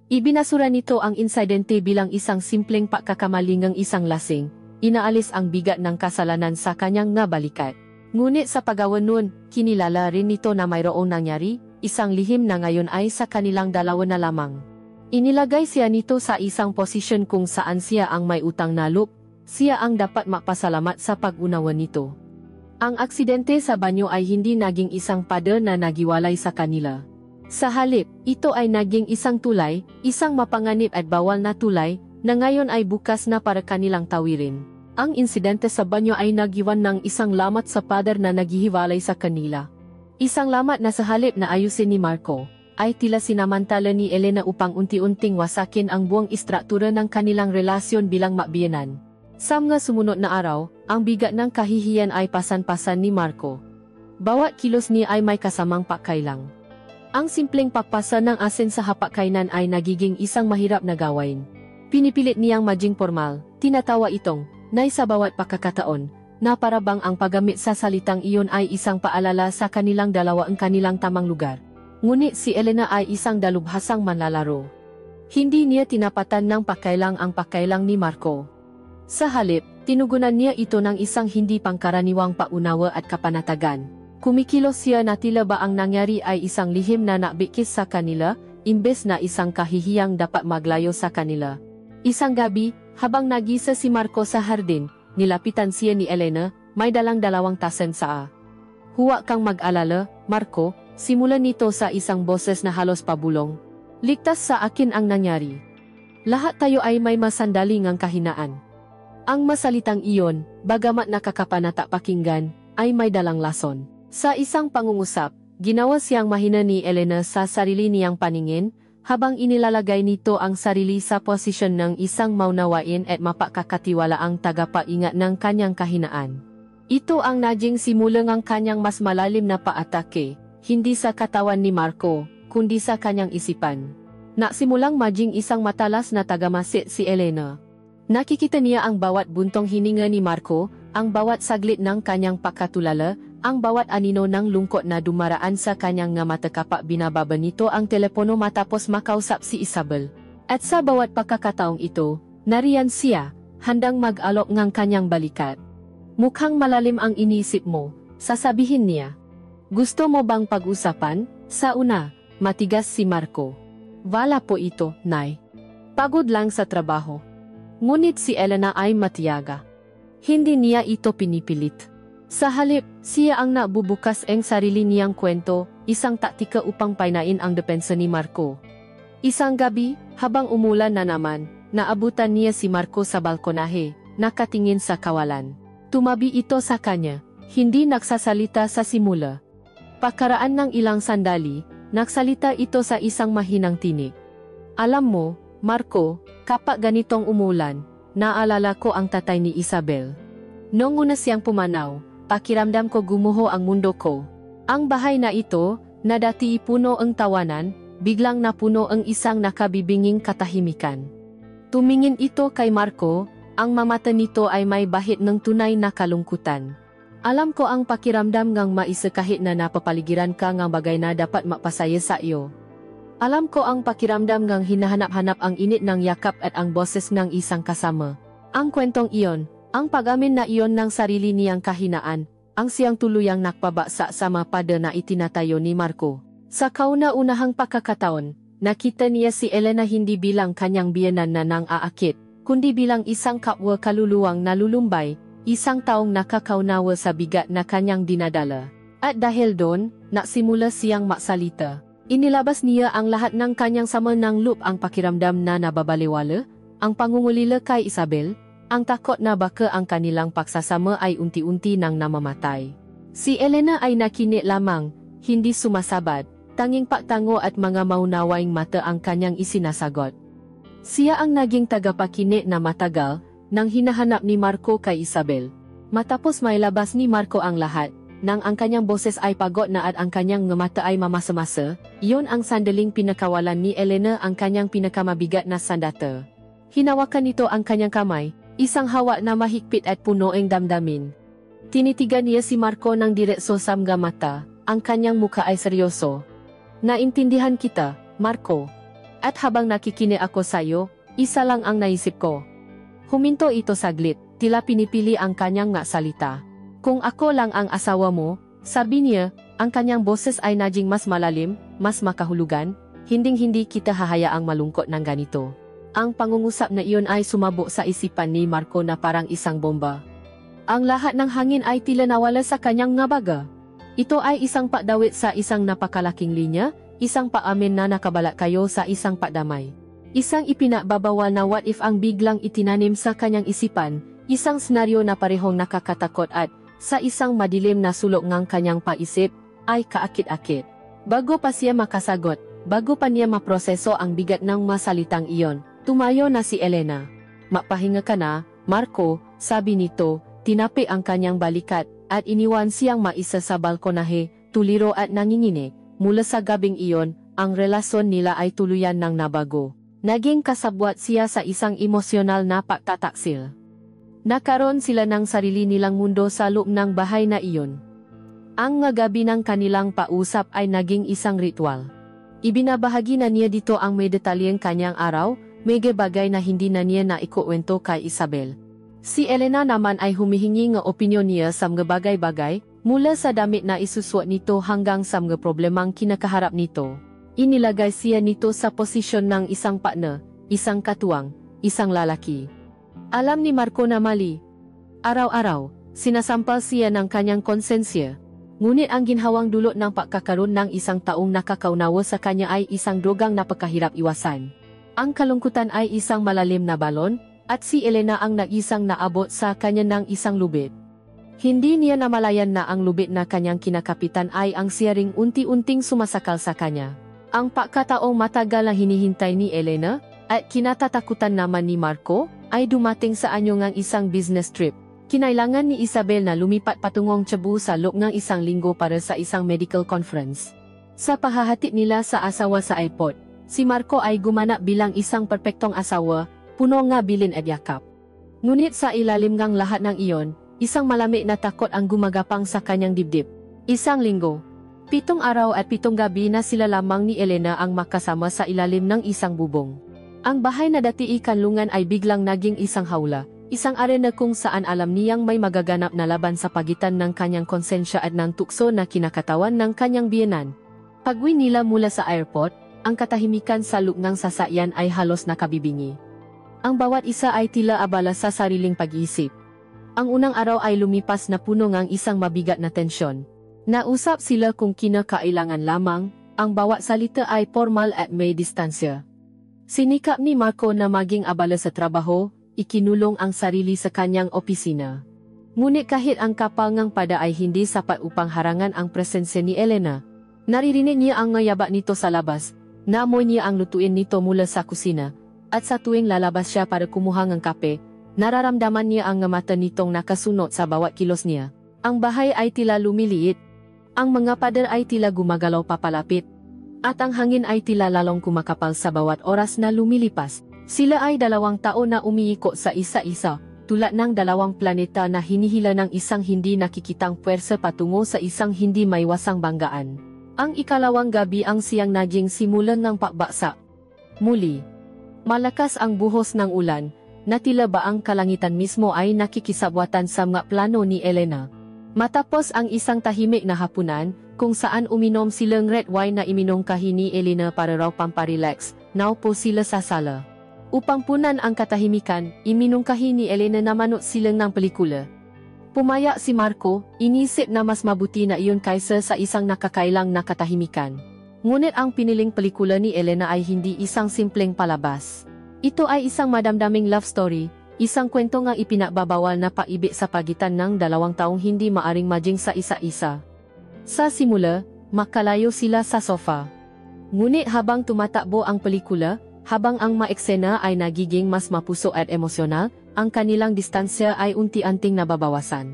[SPEAKER 1] Ibinasura nito ang insidente bilang isang simpleng pagkakamalingang isang lasing, inaalis ang bigat ng kasalanan sa kanyang nga balikat. Ngunit sa paggawa nun, kinilala rin nito na mayroong nangyari, isang lihim na ngayon ay sa kanilang dalawa na lamang. Inilagay siya nito sa isang posisyon kung saan siya ang may utang na loob, siya ang dapat mapasalamat sa pag-unawa nito. Ang aksidente sa banyo ay hindi naging isang pader na nagiwalay sa kanila. Sa halip, ito ay naging isang tulay, isang mapanganib at bawal na tulay, na ngayon ay bukas na para kanilang tawirin. Ang insidente sa banyo ay nagiwan ng isang lamat sa pader na naghihiwalay sa kanila. Isang lamat na sa halip na ayusin ni Marco, ay tila sinamantala ni Elena upang unti-unting wasakin ang buong istruktura ng kanilang relasyon bilang magbiyenan. Sa mga sumunod na araw, ang bigat ng kahihiyan ay pasan-pasan ni Marco. Bawat kilos niya ay may kasamang pakailang. Ang simpleng pagpasa ng asin sa hapagkainan ay nagiging isang mahirap na gawain. Pinipilit niyang maging formal, tinatawa itong, nay sa bawat pagkakataon, na parabang ang paggamit sa salitang iyon ay isang paalala sa kanilang dalawa ang kanilang tamang lugar. Ngunit si Elena ay isang dalubhasang manlalaro. Hindi niya tinapatan ng pakailang ang pakailang ni Marco. Sa halip, tinugunan niya ito ng isang hindi pangkaraniwang paunawa at kapanatagan. Kumikilos siya na tila ba ang nangyari ay isang lihim na nakbikis sa kanila, imbes na isang kahihiyang dapat maglayo sa kanila. Isang gabi, habang nagisa si Marco sa hardin, nilapitan siya ni Elena, may dalang 2 tasan sa Huwag kang mag-alala, Marco, simulan nito sa isang boses na halos pabulong. Ligtas sa akin ang nangyari. Lahat tayo ay may masandaling ang kahinaan. Ang masalitang iyon, bagamat nakakapanata pakinggan, ay may dalang lason. Sa isang pangungusap, ginawa siyang mahina ni Elena sa sarili niyang paningin, habang inilalagay nito ang sarili sa posisyon ng isang maunawain at mapakakatiwalaang tagapaingat ng kanyang kahinaan. Ito ang naging simula ng kanyang mas malalim na paatake, hindi sa katawan ni Marco, kundi sa kanyang isipan. Nasimulang maging isang matalas na tagamasid si Elena. Nakikita niya ang bawat buntong hininga ni Marco, ang bawat saglit ng kanyang pagkatulala, Ang bawat anino ng lungkot na dumaraan sa kanyang nga mata kapak binababa nito ang telepono matapos makausap si Isabel. At sa bawat pagkakataong ito, nariyan siya, handang mag-alok ngang kanyang balikat. Mukhang malalim ang iniisip mo, sasabihin niya. Gusto mo bang pag-usapan? Sa una, matigas si Marco. Wala po ito, Nay. Pagod lang sa trabaho. Ngunit si Elena ay matiyaga. Hindi niya ito pinipilit. Sa halip, siya ang nabubukas ang sarili niyang kwento, isang taktika upang painain ang depensa ni Marco. Isang gabi, habang umulan na naman, naabutan niya si Marco sa balkonahe, nakatingin sa kawalan. Tumabi ito sa kanya, hindi nagsasalita sa simula. Pagkaraan ng ilang sandali, nagsalita ito sa isang mahinang tinig. Alam mo, Marco, kapag ganitong umulan, naalala ko ang tatay ni Isabel. Noong una siyang pumanaw, pakiramdam ko gumuho ang mundo ko. Ang bahay na ito, na dati puno ang tawanan, biglang napuno ang isang nakabibinging katahimikan. Tumingin ito kay Marco, ang mamata nito ay may bahid ng tunay na kalungkutan. Alam ko ang pakiramdam ngang maisa kahit na napapaligiran ka ng bagay na dapat mapasaya sa iyo. Alam ko ang pakiramdam ngang hinahanap-hanap ang init ng yakap at ang boses ng isang kasama. Ang kwentong iyon, ang pag-amin na iyon ng sarili niyang kahinaan, ang siyang tuluyang nakpabaksa sa mapada na itinatayo ni Marco. Sa kauna-unahang pagkakataon, nakita niya si Elena hindi bilang kanyang biyenan na nang aakit, kundi bilang isang kapwa kaluluwang nalulumbay, isang taong nakakaunawa sa bigat na kanyang dinadala. At dahil doon, nagsimula siyang maksalita. Inilabas niya ang lahat ng kanyang sama ng loob, ang pakiramdam na nababaliwala, ang pangungulila kay Isabel, ang takot na baka ang kanilang pagsasama ay unti-unti nang namamatay. Si Elena ay nakinig lamang, hindi sumasabat, tanging pagtango at mga maunawaing mata ang kanyang isinasagot. Siya ang naging tagapakinig na matagal, nang hinahanap ni Marco kay Isabel. Matapos may labas ni Marco ang lahat, nang ang kanyang boses ay pagod na at ang kanyang mata ay mamasa-masa, iyon ang sandaling pinakawalan ni Elena ang kanyang pinakamabigat na sandata. Hinawakan nito ang kanyang kamay, isang hawak na mahigpit at puno ng damdamin. Tinitigan niya si Marco ng diretso sa mga mata, ang kanyang muka ay seryoso. Naintindihan kita, Marco. At habang nakikinig ako sa iyo, isa lang ang naisip ko. Huminto ito saglit, tila pinipili ang kanyang nga salita. Kung ako lang ang asawa mo, sabi niya, ang kanyang boses ay naging mas malalim, mas makahulugan, hinding-hindi kita hahayaang malungkot ng ganito. Ang pangungusap na iyon ay sumabog sa isipan ni Marco na parang isang bomba. Ang lahat ng hangin ay tila nawala sa kanyang nga baga. Ito ay isang pakdawit sa isang napakalaking linya, isang paamin na nakabala kayo sa isang pakdamay. Isang ipinababawal na what if ang biglang itinanim sa kanyang isipan, isang senaryo na parehong nakakatakot at, sa isang madilim na sulok ng kanyang paisip, ay kaakit-akit. Bago pa siya makasagot, bago pa niya maproseso ang bigat ng masalitang iyon, tumayo na si Elena. Mapahinga ka na, Marco, sabi nito, tinapi ang kanyang balikat, at iniwan siyang maisa sa balkonahe, tuliro at nanginginig. Mula sa gabing iyon, ang relasyon nila ay tuluyan ng nabago. Naging kasabwat siya sa isang emosyonal na pagtataksil. Nakaroon sila ng sarili nilang mundo sa loob ng bahay na iyon. Ang nga gabi ng kanilang pausap ay naging isang ritual. Ibinabahagi na niya dito ang may detalyeng kanyang araw, may bagay na hindi na niya naikuwento kay Isabel. Si Elena naman ay humihingi ng opinyon niya sa mga bagay-bagay, mula sa damit na isuswat nito hanggang sa mga problemang kinakaharap nito. Inilagay siya nito sa posisyon ng isang partner, isang katuwang, isang lalaki. Alam ni Marco na mali. Araw-araw, sinasampal siya ng kanyang konsensya. Ngunit ang ginhawang dulot ng pagkakaroon ng isang taong nakakaunawa sa kanya ay isang drogang napakahirap iwasan. Ang kalungkutan ay isang malalim na balon, at si Elena ang nag-isang naabot sa kanya ng isang lubid. Hindi niya namalayan na ang lubid na kanyang kinakapitan ay ang siyaring unti-unting sumasakal sa kanya. Ang pagkataong matagal na hinihintay ni Elena, at kinatatakutan naman ni Marco, ay dumating sa anyo ngang isang business trip. Kinailangan ni Isabel na lumipat patungong Cebu sa loob ng isang linggo para sa isang medical conference. Sa pahahatid nila sa asawa sa airport, si Marco ay gumanap bilang isang perpektong asawa, puno nga bilin at yakap. Ngunit sa ilalim ng lahat ng iyon, isang malamig na takot ang gumagapang sa kanyang dibdib. Isang linggo. 7 araw at 7 gabi na sila lamang ni Elena ang makasama sa ilalim ng isang bubong. Ang bahay na dati ikanlungan ay biglang naging isang hawla, isang arena kung saan alam niyang may magaganap na laban sa pagitan ng kanyang konsensya at ng tukso na kinakatawan ng kanyang biyenan. Pag-uwi nila mula sa airport, ang katahimikan sa loob ng sasakyan ay halos nakabibingi. Ang bawat isa ay tila abala sa sariling pag-iisip. Ang unang araw ay lumipas na puno ng isang mabigat na tensyon. Nausap sila kung kinakailangan lamang, ang bawat salita ay formal at may distansya. Sinikap ni Marco na maging abala sa trabaho, ikinulong ang sarili sa kanyang opisina. Ngunit kahit ang kapal ng pada ay hindi sapat upang harangan ang presensya ni Elena. Naririnig niya ang ngayaba nito sa labas, naamoy niya ang lutuin nito mula sa kusina, at sa tuwing lalabas siya para kumuha ng kape, nararamdaman niya ang mata nitong nakasunod sa bawat kilos niya. Ang bahay ay tila lumiliit. Ang mga pader ay tila gumagalaw papalapit. At ang hangin ay tila lalong kumakapal sa bawat oras na lumilipas. Sila ay 2 taon na umiiko sa isa-isa, tulad ng 2 planeta na hinihila ng isang hindi nakikitang puwersa patungo sa isang hindi maiwasang banggaan. Ang ikalawang gabi ang siyang naging simulan ng pagbaksak. Muli, malakas ang buhos ng ulan, na tila ba ang kalangitan mismo ay nakikisabwatan sa mga plano ni Elena. Matapos ang isang tahimik na hapunan, kung saan uminom silang red wine na iminungkahi ni Elena para raw pamparelax, naupo sila sa sala. Upang punan ang katahimikan, iminungkahi ni Elena na manood silang ng pelikula. Pumaya si Marco, inisip na mas mabuti na iyon kaysa sa isang nakakailang na katahimikan. Ngunit ang piniling pelikula ni Elena ay hindi isang simpleng palabas. Ito ay isang madamdaming love story, isang kwento nga ipinagbabawal na paibig sa pagitan ng 2 taong hindi maaring maging sa isa-isa. Sa simula, makalayo sila sa sofa. Ngunit habang tumatakbo ang pelikula, habang ang maeksena ay nagiging mas mapuso at emosyonal, ang kanilang distansya ay unti-unting nababawasan.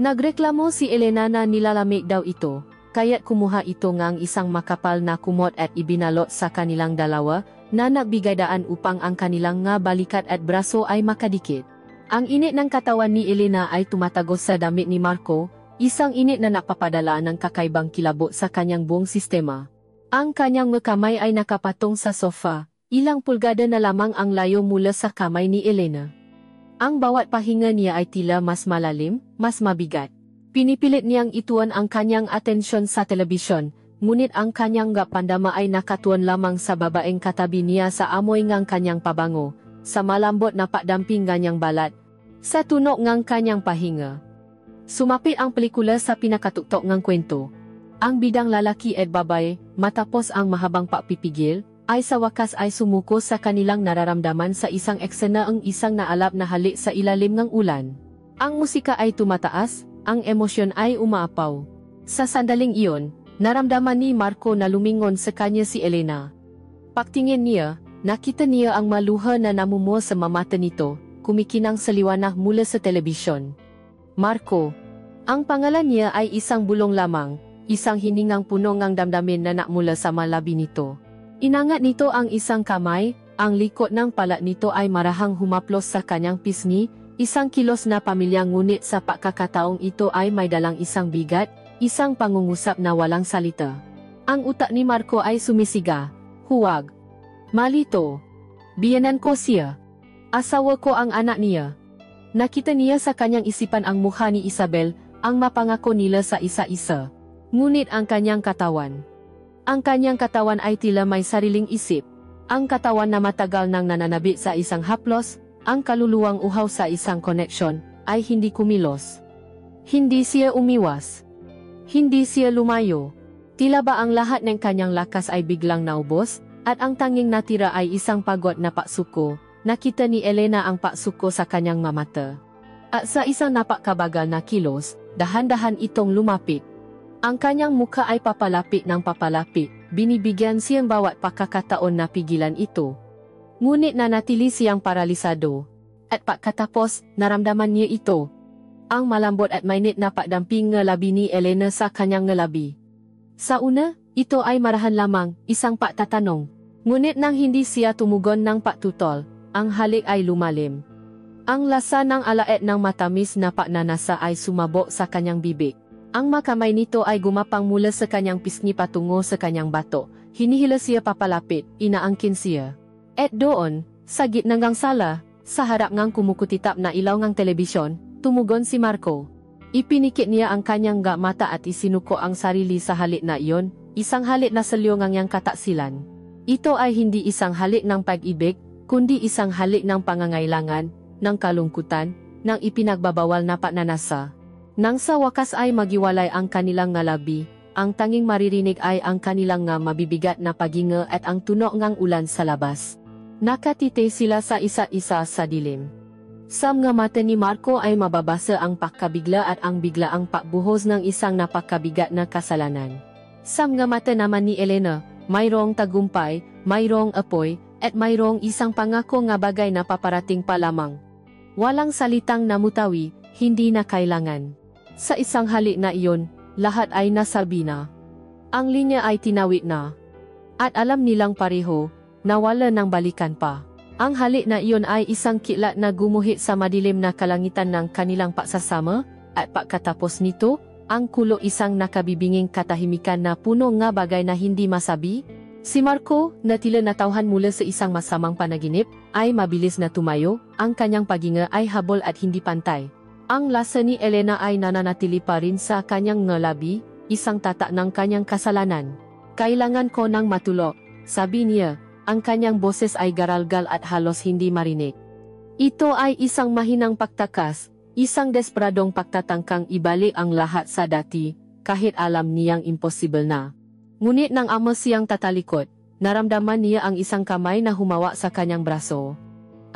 [SPEAKER 1] Nagreklamo si Elena na nilalamig daw ito, kaya't kumuha ito ngang isang makapal na kumot at ibinalot sa kanilang dalawa, na nagbigay daan upang ang kanilang nga balikat at braso ay makadikit. Ang init ng katawan ni Elena ay tumatagos sa damit ni Marco, isang init na napapadala ng kakaibang kilabot sa kanyang buong sistema. Ang kanyang mga kamay ay nakapatong sa sofa, ilang pulgada na lamang ang layo mula sa kamay ni Elena. Ang bawat pahinga niya ay tila mas malalim, mas mabigat. Pinipilit niyang ituon ang kanyang atensyon sa telebisyon, ngunit ang kanyang pandama ay nakatuon lamang sa babaeng katabi niya sa amoy ngang kanyang pabango, sa malambot na pagdamping ganyang balat, sa tunok ngang kanyang pahinga. Sumapit ang pelikula sa pinakatuktok ng kwento. Ang bidang lalaki at babae, matapos ang mahabang pagpipigil, ay sa wakas ay sumuko sa kanilang nararamdaman sa isang eksena ang isang naalap na halik sa ilalim ng ulan. Ang musika ay tumataas, ang emosyon ay umaapaw. Sa sandaling iyon, naramdaman ni Marco na lumingon sa kanya si Elena. Pagtingin niya, nakita niya ang maluha na namumuo sa mamata nito, kumikinang sa liwanag mula sa telebisyon. Marco. Ang pangalan niya ay isang bulong lamang, isang hiningang puno ng damdamin na nakmula sa malabi nito. Inangat nito ang isang kamay, ang likod ng pala nito ay marahang humaplos sa kanyang pisngi, isang kilos na pamilya ngunit sa pagkakataong ito ay may dalang isang bigat, isang pangungusap na walang salita. Ang utak ni Marco ay sumisiga, huwag. Malito. Biyenan ko siya. Asawa ko ang anak niya. Nakita niya sa kanyang isipan ang mukha ni Isabel, ang mapangako nila sa isa-isa. Ngunit ang kanyang katawan. Ang kanyang katawan ay tila may sariling isip. Ang katawan na matagal nang nananabik sa isang haplos, ang kaluluwang uhaw sa isang koneksyon, ay hindi kumilos. Hindi siya umiwas. Hindi siya lumayo. Tila ba ang lahat ng kanyang lakas ay biglang naubos, at ang tanging natira ay isang pagod na paksuko. Nakita ni Elena ang paksuko sa kanyang mamata. At sa isang napakabagal na kilos, dahan-dahan itong lumapit. Ang kanyang mukha ay papalapit ng papalapit, binibigyan siyang bawat pagkakataon na pigilan ito. Ngunit nanatili siyang paralisado. At pagkatapos, naramdaman niya ito. Ang malambot at mainit na pagdamping ng labi ni Elena sa kanyang labi. Sa una, ito ay marahan lamang, isang pagtatanong. Ngunit nang hindi siya tumugon ng pagtutol, ang halik ay lumalim. Ang lasa ng alaet ng matamis na paknanasa ay sumabok sa kanyang bibig. Ang makamay nito ay gumapang mula sa kanyang pisngi patungo sa kanyang bato. Hinihila siya papalapit, inaangkin siya. At doon, sa gitna ngang sala, sa harap ngang kumukutitap na ilaw ngang telebisyon, tumugon si Marco. Ipinikit niya ang kanyang mata at isinuko ang sarili sa halik na iyon, isang halik na salyo ngang kataksilan. Ito ay hindi isang halik ng pag-ibig, kundi isang halik ng pangangailangan, ng kalungkutan, ng ipinagbabawal na paknanasa. Nang sa wakas ay magiwalay ang kanilang ngalabi, ang tanging maririnig ay ang kanilang mabibigat na paginga at ang tunog ngang ulan sa labas. Nakatite sila sa isa't isa sa dilim. Sa mga mata ni Marco ay mababasa ang pagkabigla at ang biglaang pagbuhos ng isang napakabigat na kasalanan. Sa mga mata naman ni Elena, mayroong tagumpay, mayroong apoy, at mayroong isang pangako nga bagay na paparating pa lamang. Walang salitang namutawi, hindi na kailangan. Sa isang halik na iyon, lahat ay nasabi na. Ang linya ay tinawid na. At alam nilang pareho, na wala nang balikan pa. Ang halik na iyon ay isang kilat na gumuhit sa madilim na kalangitan ng kanilang pagsasama, at pagkatapos nito, ang kulo isang nakabibinging katahimikan na puno nga bagay na hindi masabi. Si Marco, na tila natauhan mula sa isang masamang panaginip, ay mabilis na tumayo, ang kanyang paginga ay habol at hindi pantay. Ang lasa ni Elena ay nananatili pa rin sa kanyang ngalabi, isang tatak ng kanyang kasalanan. Kailangan ko ng matulog, sabi niya, ang kanyang boses ay garalgal at halos hindi marinig. Ito ay isang mahinang pagtakas, isang desperadong pagtatangkang ibalik ang lahat sa dati, kahit alam niyang imposible na. Ngunit nang amo siyang tatalikod, naramdaman niya ang isang kamay na humawa sa kanyang braso.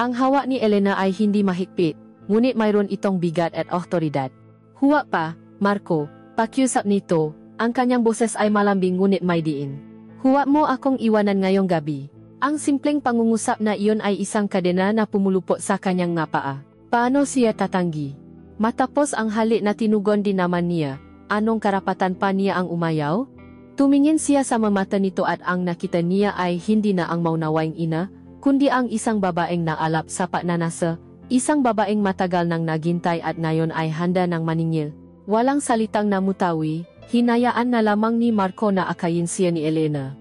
[SPEAKER 1] Ang hawak ni Elena ay hindi mahigpit, ngunit mayroon itong bigat at otoridad. Huwag pa, Marco, pakiusap nito, ang kanyang boses ay malambing ngunit may diin. Huwag mo akong iwanan ngayong gabi. Ang simpleng pangungusap na iyon ay isang kadena na pumulupot sa kanyang paa. Paano siya tatanggi? Matapos ang halik na tinugon din naman niya, anong karapatan pa niya ang umayaw? Tumingin siya sa mata nito at ang nakita niya ay hindi na ang maunawaing ina, kundi ang isang babaeng naalap sa paknanasa, isang babaeng matagal nang naghintay at ngayon ay handa ng maningil. Walang salitang namutawi, hinayaan na lamang ni Marco na akayin siya ni Elena.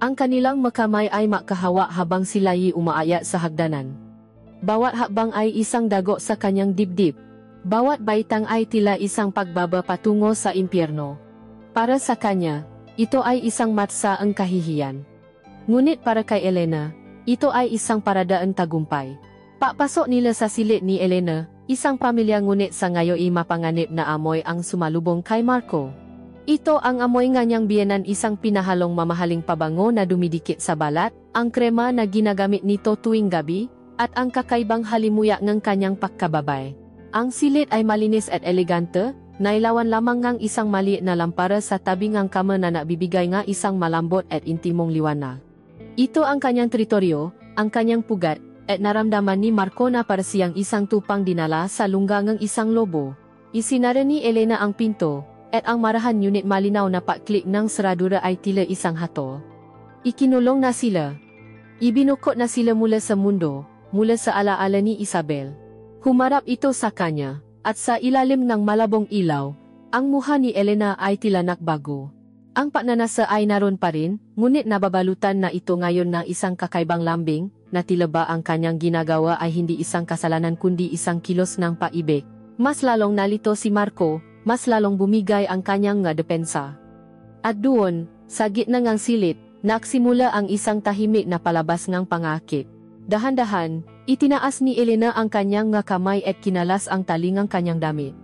[SPEAKER 1] Ang kanilang makamay ay makahawa habang sila'y umaayat sa hagdanan. Bawat hakbang ay isang dago sa kanyang dibdib. Bawat baitang ay tila isang pagbaba patungo sa impyerno. Para sa kanya, ito ay isang matsa ang kahihiyan. Ngunit para kay Elena, ito ay isang paradaang tagumpay. Papasok nila sa silid ni Elena, isang pamilya ngunit sa ngayoy mapanganib na amoy ang sumalubong kay Marco. Ito ang amoy nga niyang biyenan, isang pinahalong mamahaling pabango na dumidikit sa balat, ang krema na ginagamit nito tuwing gabi, at ang kakaibang halimuyak ng kanyang pagkababay. Ang silid ay malinis at elegante, nailawan lamang ngang isang maliit na lampara sa tabi ngang kama na nabibigay nga isang malambot at intimong liwanag. Ito ang kanyang teritoryo, ang kanyang pugat, at naramdaman ni Marco na para siyang isang tupang dinala sa lunggangang isang lobo. Isinara ni Elena ang pinto, at ang marahan ngunit malinaw na paklik ng seradura ay tila isang hatol. Ikinulong na sila. Ibinukot na sila mula sa mundo, mula sa alaala ni Isabel. Humarap ito sa kanya, at sa ilalim ng malabong ilaw, ang mukha ni Elena ay tila nakbago. Ang paknanasa ay naroon pa rin, ngunit nababalutan na ito ngayon ng isang kakaibang lambing, na tila ba ang kanyang ginagawa ay hindi isang kasalanan kundi isang kilos ng paibig. Mas lalong nalito si Marco, mas lalong bumigay ang kanyang depensa. At doon, sa gitna ngang silid, nagsimula ang isang tahimik na palabas ngang pangakit. Dahan-dahan, itinaas ni Elena ang kanyang kamay at kinalas ang talingang kanyang damit.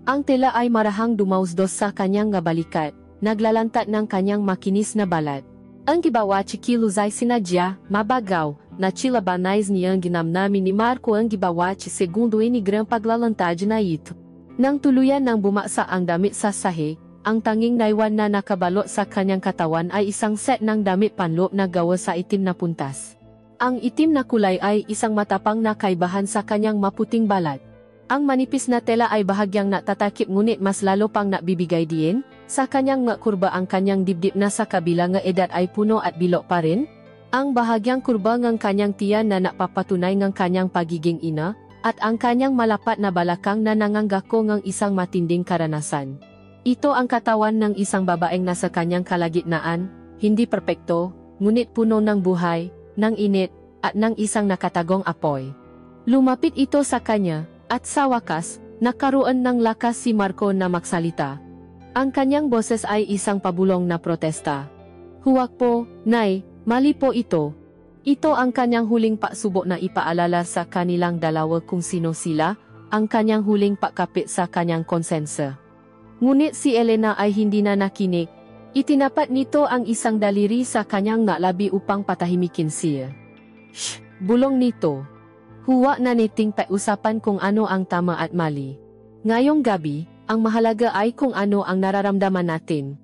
[SPEAKER 1] Ang tela ay marahang dumausdos sa kanyang balikat, naglalantat ng kanyang makinis na balat. Ang gibawachi kiluzay sinadya, mabagaw, na chilabanais niyang ginamnamin ni Marco ang gibawachi segundo inigrang paglalantad na ito. Nang tuluyan nang bumasa ang damit sa sahi, ang tanging naiwan na nakabalot sa kanyang katawan ay isang set ng damit panloob na gawa sa itim na puntas. Ang itim na kulay ay isang matapang na kaibahan sa kanyang maputing balat. Ang manipis na tela ay bahagyang natatakip ngunit mas lalo pang nabibigay diin, sa kanyang nga kurba ang kanyang dibdib na sa kabila nga edad ay puno at bilok pa rin. Ang bahagyang kurba ng kanyang tiyan na napapatunay ng kanyang pagiging ina, at ang kanyang malapat na balakang na nanganggako ng isang matinding karanasan. Ito ang katawan ng isang babaeng nasa kanyang kalagitnaan, hindi perpekto, ngunit puno ng buhay, ng init, at ng isang nakatagong apoy. Lumapit ito sa kanya, at sa wakas, nagkaroon ng lakas si Marco na magsalita. Ang kanyang boses ay isang pabulong na protesta. Huwag po, Nay, mali po ito. Ito ang kanyang huling pagsubok na ipaalala sa kanilang dalawa kung sino sila, ang kanyang huling pagkapit sa kanyang konsensa. Ngunit si Elena ay hindi na nakinig. Itinapat nito ang isang daliri sa kanyang labi upang patahimikin siya. Shh! Bulong nito. Huwag na niting pag-usapan kung ano ang tama at mali. Ngayong gabi, ang mahalaga ay kung ano ang nararamdaman natin.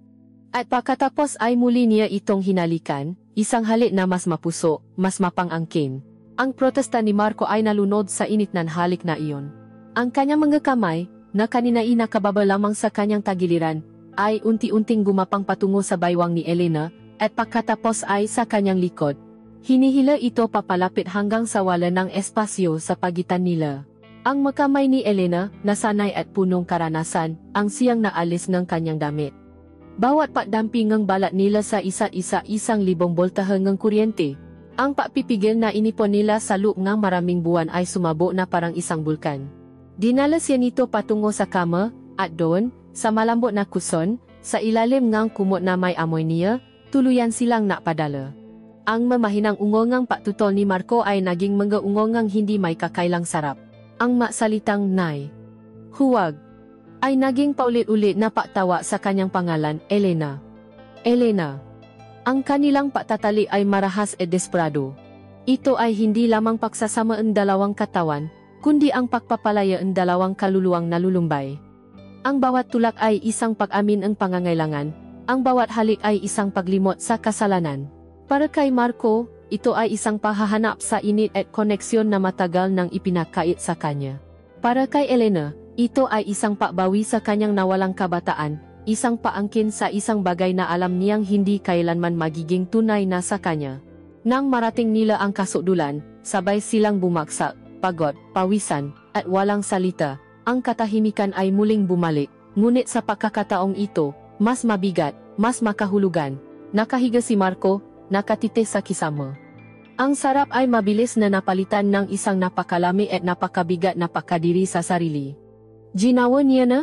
[SPEAKER 1] At pagkatapos ay muli niya itong hinalikan, isang halik na mas mapuso, mas mapangangkin. Ang protesta ni Marco ay nalunod sa init ng halik na iyon. Ang kanyang mga kamay, na kanina ay nakababa lamang sa kanyang tagiliran, ay unti-unting gumapang patungo sa baywang ni Elena, at pagkatapos ay sa kanyang likod. Hinihila ito papalapit hanggang sa wala ng espasyo sa pagitan nila. Ang makamay ni Elena, na sanay at punong karanasan, ang siyang naalis ng kanyang damit. Bawat pagdamping ng balat nila sa isa't isa 1,000 boltahe ng kuryente. Ang pagpipigil na inipon nila sa loob ng maraming buwan ay sumabo na parang isang bulkan. Dinala siya nito patungo sa kama, at doon, sa malambot na kuson, sa ilalim ng kumot na may amoy niya, tuluyan silang napadala. Ang mamahinang ungongang patutol ni Marco ay naging mga ungongang hindi may kakailang sarap. Ang maksalitang Nay, huwag, ay naging paulit-ulit na paktawa sa kanyang pangalan, Elena. Elena. Ang kanilang patatali ay marahas at desperado. Ito ay hindi lamang pagsasama ang dalawang katawan, kundi ang pagpapalaya ang dalawang kaluluwang nalulumbay. Ang bawat tulak ay isang pag-amin ang pangangailangan, ang bawat halik ay isang paglimot sa kasalanan. Para kay Marco, ito ay isang pahahanap sa init at koneksyon na matagal nang ipinakait sa kanya. Para kay Elena, ito ay isang pabawi sa kanyang nawalang kabataan, isang paangkin sa isang bagay na alam niyang hindi kailanman magiging tunay na sa kanya. Nang marating nila ang kasudulan, sabay silang bumagsak, pagod, pawisan, at walang salita. Ang katahimikan ay muling bumalik, ngunit sa pagkakataong ito, mas mabigat, mas makahulugan. Nakahiga si Marco, nakatite sa kisama. Ang sarap ay mabilis na napalitan ng isang napakalami at napakabigat na pagkadiri sa sarili. Ginawa niya na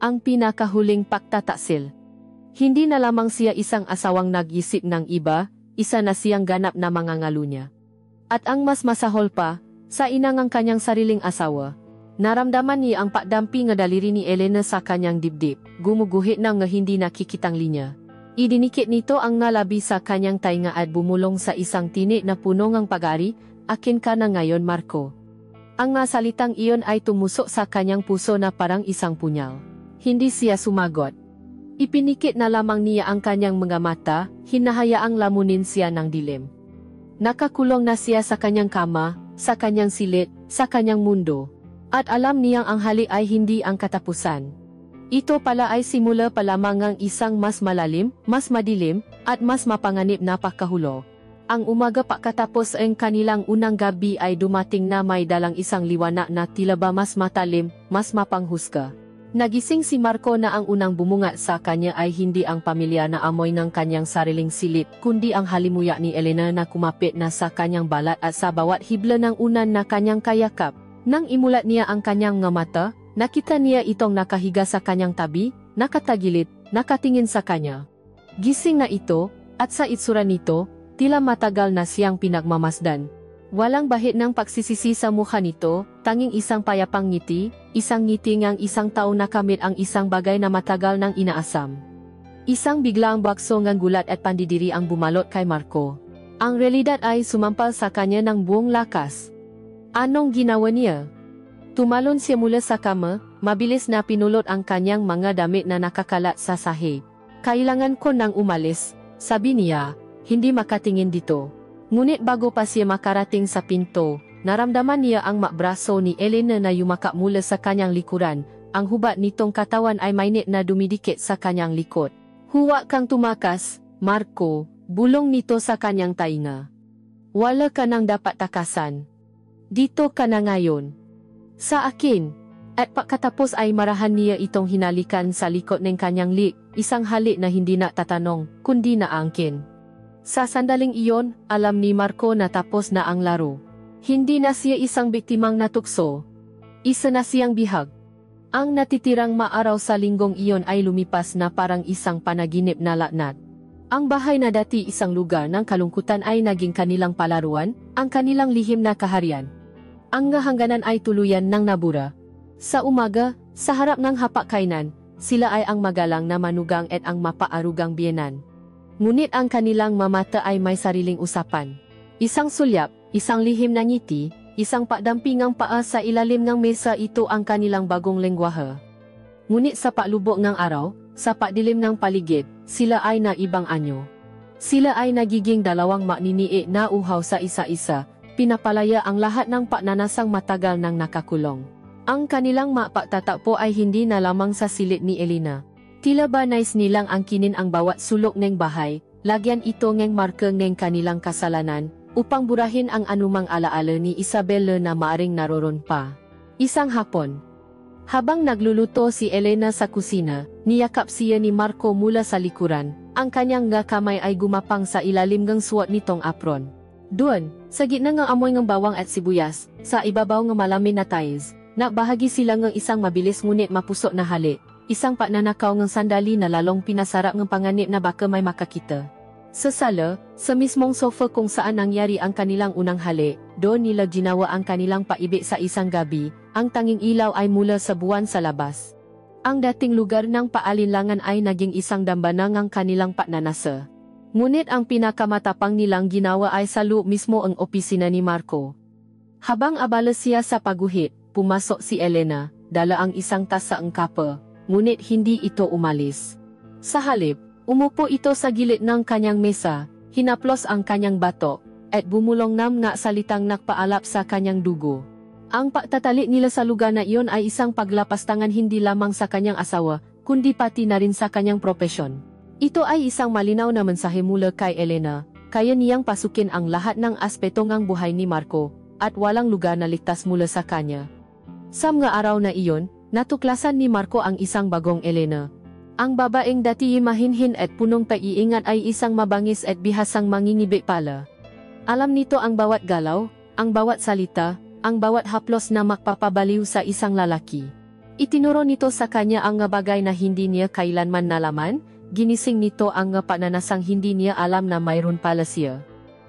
[SPEAKER 1] ang pinakahuling pagtataksil. Hindi na lamang siya isang asawang nag-isip ng iba, isa na siyang ganap na mangangalo niya. At ang mas masahol pa, sa inang ang kanyang sariling asawa. Naramdaman niya ang pagdampi nga daliri ni Elena sa kanyang dibdib, gumuguhit na nga hindi nakikitang linya. Idinikit nito ang ngalabi sa kanyang tainga at bumulong sa isang tinik na puno ng pag-ari, akin ka na ngayon Marco. Ang salitang iyon ay tumusok sa kanyang puso na parang isang punyal. Hindi siya sumagot. Ipinikit na lamang niya ang kanyang mga mata, hinahayaang lamunin siya ng dilim. Nakakulong na siya sa kanyang kama, sa kanyang silid, sa kanyang mundo. At alam niyang ang halik ay hindi ang katapusan. Ito pala ay simula pa lamang ng isang mas malalim, mas madilim, at mas mapanganib na pagkahulog. Ang umaga pagkatapos ang kanilang unang gabi ay dumating na may dalang isang liwanag na tila ba mas matalim, mas mapanghusga. Nagising si Marco na ang unang bumunga sa kanya ay hindi ang pamilya na amoy ng kanyang sariling silid, kundi ang halimuyak ni Elena na kumapit na sa kanyang balat at sa bawat hibla ng unan na kanyang kayakap. Nang imulat niya ang kanyang nga mata, nakita niya itong nakahiga sa kanyang tabi, nakatagilid, nakatingin sa kanya. Gising na ito, at sa itsura nito, tila matagal na siyang pinagmamasdan. Walang bahid ng pagsisisi sa mukha nito, tanging isang payapang ngiti, isang ngiti ngang isang tao na kamit ang isang bagay na matagal nang inaasam. Isang biglaang bakso ngang gulat at pandidiri ang bumalot kay Marco. Ang realidad ay sumampal sa kanya ng buong lakas. Anong ginawa niya? Tumalon siya mula sa kama, mabilis na pinulot ang kanyang mga damit na nakakalat sa sahig. Kailangan ko nang umalis, sabi niya, hindi makatingin dito. Ngunit bago pa siya makarating sa pinto, naramdaman niya ang makbraso ni Elena na yumakap mula sa kanyang likuran. Ang hubat nitong katawan ay mainit na dumidikit sa kanyang likod. Huwag kang tumakas, Marco, bulong nito sa kanyang tainga. Wala ka nang dapat takasan. Dito ka na ngayon. Sa akin. At pagkatapos ay marahan niya itong hinalikan sa likod ng kanyang lik, isang halik na hindi na tatanong, kundi na angkin. Sa sandaling iyon, alam ni Marco na tapos na ang laro. Hindi na siya isang biktimang natukso. Isa na siyang bihag. Ang natitirang maaraw sa linggong iyon ay lumipas na parang isang panaginip na laknat. Ang bahay na dati isang lugar ng kalungkutan ay naging kanilang palaruan, ang kanilang lihim na kaharian. Ang hangganan ay tuluyan ng nabura. Sa umaga, sa harap ng hapag-kainan, sila ay ang magalang na manugang at ang mapaarugang biyenan. Ngunit ang kanilang mamata ay may sariling usapan. Isang sulyap, isang lihim na ngiti, isang padampingang paa sa ilalim ng mesa, ito ang kanilang bagong lengguwahe. Ngunit sa paglubog ng araw, sa pagdilim ng paligid, sila ay naibang anyo. Sila ay nagiging dalawang makniniik na uhaw sa isa-isa, pinapalaya ang lahat ng pagnanasang matagal nang nakakulong. Ang kanilang mapagtatagpo ay hindi na lamang sa silid ni Elena. Tila ba nais nilang angkinin ang bawat sulok ng bahay, lagyan ito ng marka ng kanilang kasalanan, upang burahin ang anumang alaala ni Isabel na maaring naroon pa. Isang hapon. Habang nagluluto si Elena sa kusina, niyakap siya ni Marco mula sa likuran, ang kanyang kamay ay gumapang sa ilalim ng suot nitong apron. Doon, sa gitna ng amoy ng bawang at sibuyas, sa ibabaw ng malamin na tiles, nakbahagi sila ng isang mabilis ngunit mapusok na halik, isang pagnanakaw ng sandali na lalong pinasarap ng panganib na baka may makakita. Sa sala, sa mismong sofa kung saan nangyari ang kanilang unang halik, doon nila ginawa ang kanilang paibig sa isang gabi, ang tanging ilaw ay mula sa buwan sa labas. Ang dating lugar ng paalinlangan ay naging isang dambana ng kanilang pagnanasa. Ngunit ang pinakamatapang nilang ginawa ay sa loob mismo ang opisina ni Marco. Habang abala siya sa pagguhit, pumasok si Elena, dala ang isang tasa ng kape, ngunit hindi ito umalis. Sa halip, umupo ito sa gilid ng kanyang mesa, hinaplos ang kanyang batok, at bumulong ng nga salitang nakpaalap sa kanyang dugo. Ang pagtatalik nila sa lugar na iyon ay isang paglapastangan hindi lamang sa kanyang asawa, kundi pati na rin sa kanyang propesyon. Ito ay isang malinaw na mensahe mula kay Elena, kaya niyang pasukin ang lahat ng aspeto ng buhay ni Marco, at walang lugar na ligtas mula sa kanya. Sa mga araw na iyon, natuklasan ni Marco ang isang bagong Elena. Ang babaeng dati mahinhin at punong paiingat ay isang mabangis at bihasang mangingibig pala. Alam nito ang bawat galaw, ang bawat salita, ang bawat haplos na magpapabaliw sa isang lalaki. Itinuro nito sa kanya ang bagay na hindi niya kailanman nalaman, ginising nito ang pananasang hindi niya alam na mayroon pala siya.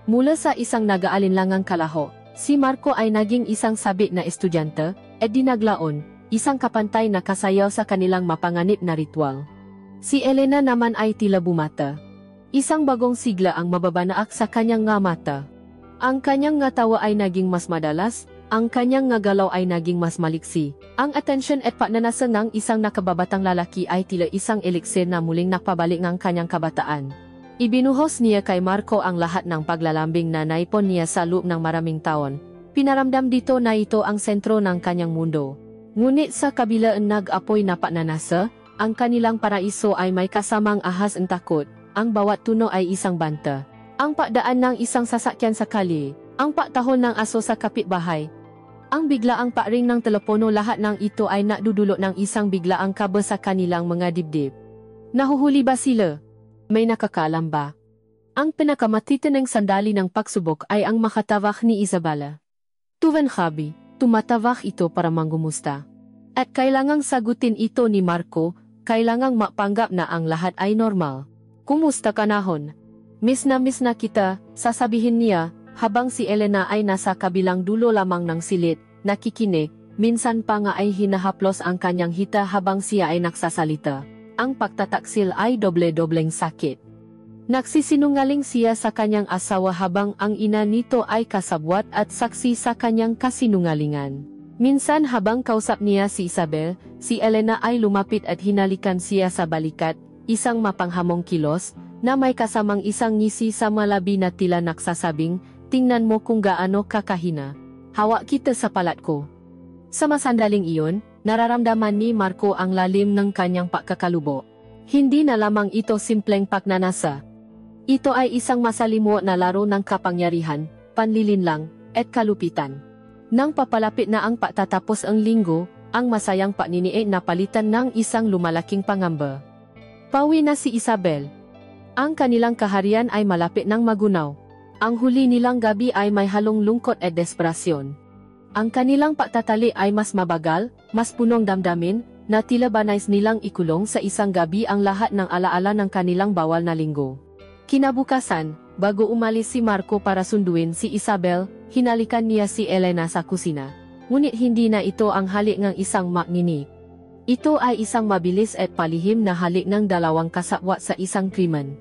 [SPEAKER 1] Mula sa isang nag-aalinlangang kalaho, si Marco ay naging isang sabik na estudyante, at dinaglaon, isang kapantay na kasayaw sa kanilang mapanganib na ritual. Si Elena naman ay tila bumata. Isang bagong sigla ang mababanaak sa kanyang nga mata. Ang kanyang nga tawa ay naging mas madalas, ang kanyang nga galaw ay naging mas maliksi. Ang atensyon at pagnanasa ng isang nakababatang lalaki ay tila isang elixir na muling nakpabalik ng kanyang kabataan. Ibinuhos niya kay Marco ang lahat ng paglalambing na naipon niya sa loob ng maraming taon. Pinaramdam dito na ito ang sentro ng kanyang mundo. Ngunit sa kabilaan nag-apoy na pagnanasa, ang kanilang paraiso ay may kasamang ahas ang takot, ang bawat tuno ay isang banta. Ang pagdaan ng isang sasakyan sa kali, ang pagtahon ng aso sa kapitbahay. Ang biglaang paring ng telepono, lahat ng ito ay nadudulot ng isang biglaang kaba sa kanilang mga dibdib. Nahuhuli ba sila? May nakakaalam ba? Ang pinakamatitinding sandali ng pagsubok ay ang makatawag ni Isabela. Tuvan Habi, tumatawag ito para manggumusta. At kailangang sagutin ito ni Marco, kailangang mapanggap na ang lahat ay normal. Kumusta ka nahon? Miss na kita, sasabihin niya, habang si Elena ay nasa kabilang dulo lamang ng silid, nakikinig, minsan pa nga ay hinahaplos ang kanyang hita habang siya ay nagsasalita. Ang pagtataksil ay doble-dobleng sakit. Nagsisinungaling siya sa kanyang asawa habang ang ina nito ay kasabwat at saksi sa kanyang kasinungalingan. Minsan habang kausap niya si Isabel, si Elena ay lumapit at hinalikan siya sa balikat, isang mapanghamong kilos, na may kasamang isang ngisi sa malabi na tila nagsasabing, tingnan mo kung gaano kakahina. Hawak kita sa palat ko. Sa masandaling iyon, nararamdaman ni Marco ang lalim ng kanyang pagkakalubo. Hindi na lamang ito simpleng pagnanasa. Ito ay isang masalimuot na laro ng kapangyarihan, panlilinlang, at kalupitan. Nang papalapit na ang patatapos ang linggo, ang masayang paniniid na palitan ng isang lumalaking pangamba. Pauwi na si Isabel. Ang kanilang kaharian ay malapit ng magunaw. Ang huli nilang gabi ay may halong lungkot at desperasyon. Ang kanilang pagtatali ay mas mabagal, mas punong damdamin, na tila ba nais nilang ikulong sa isang gabi ang lahat ng alaala ng kanilang bawal na linggo. Kinabukasan, bago umalis si Marco para sunduin si Isabel, hinalikan niya si Elena sa kusina. Ngunit hindi na ito ang halik ng isang makninik. Ito ay isang mabilis at palihim na halik ng dalawang kasabwat sa isang krimen.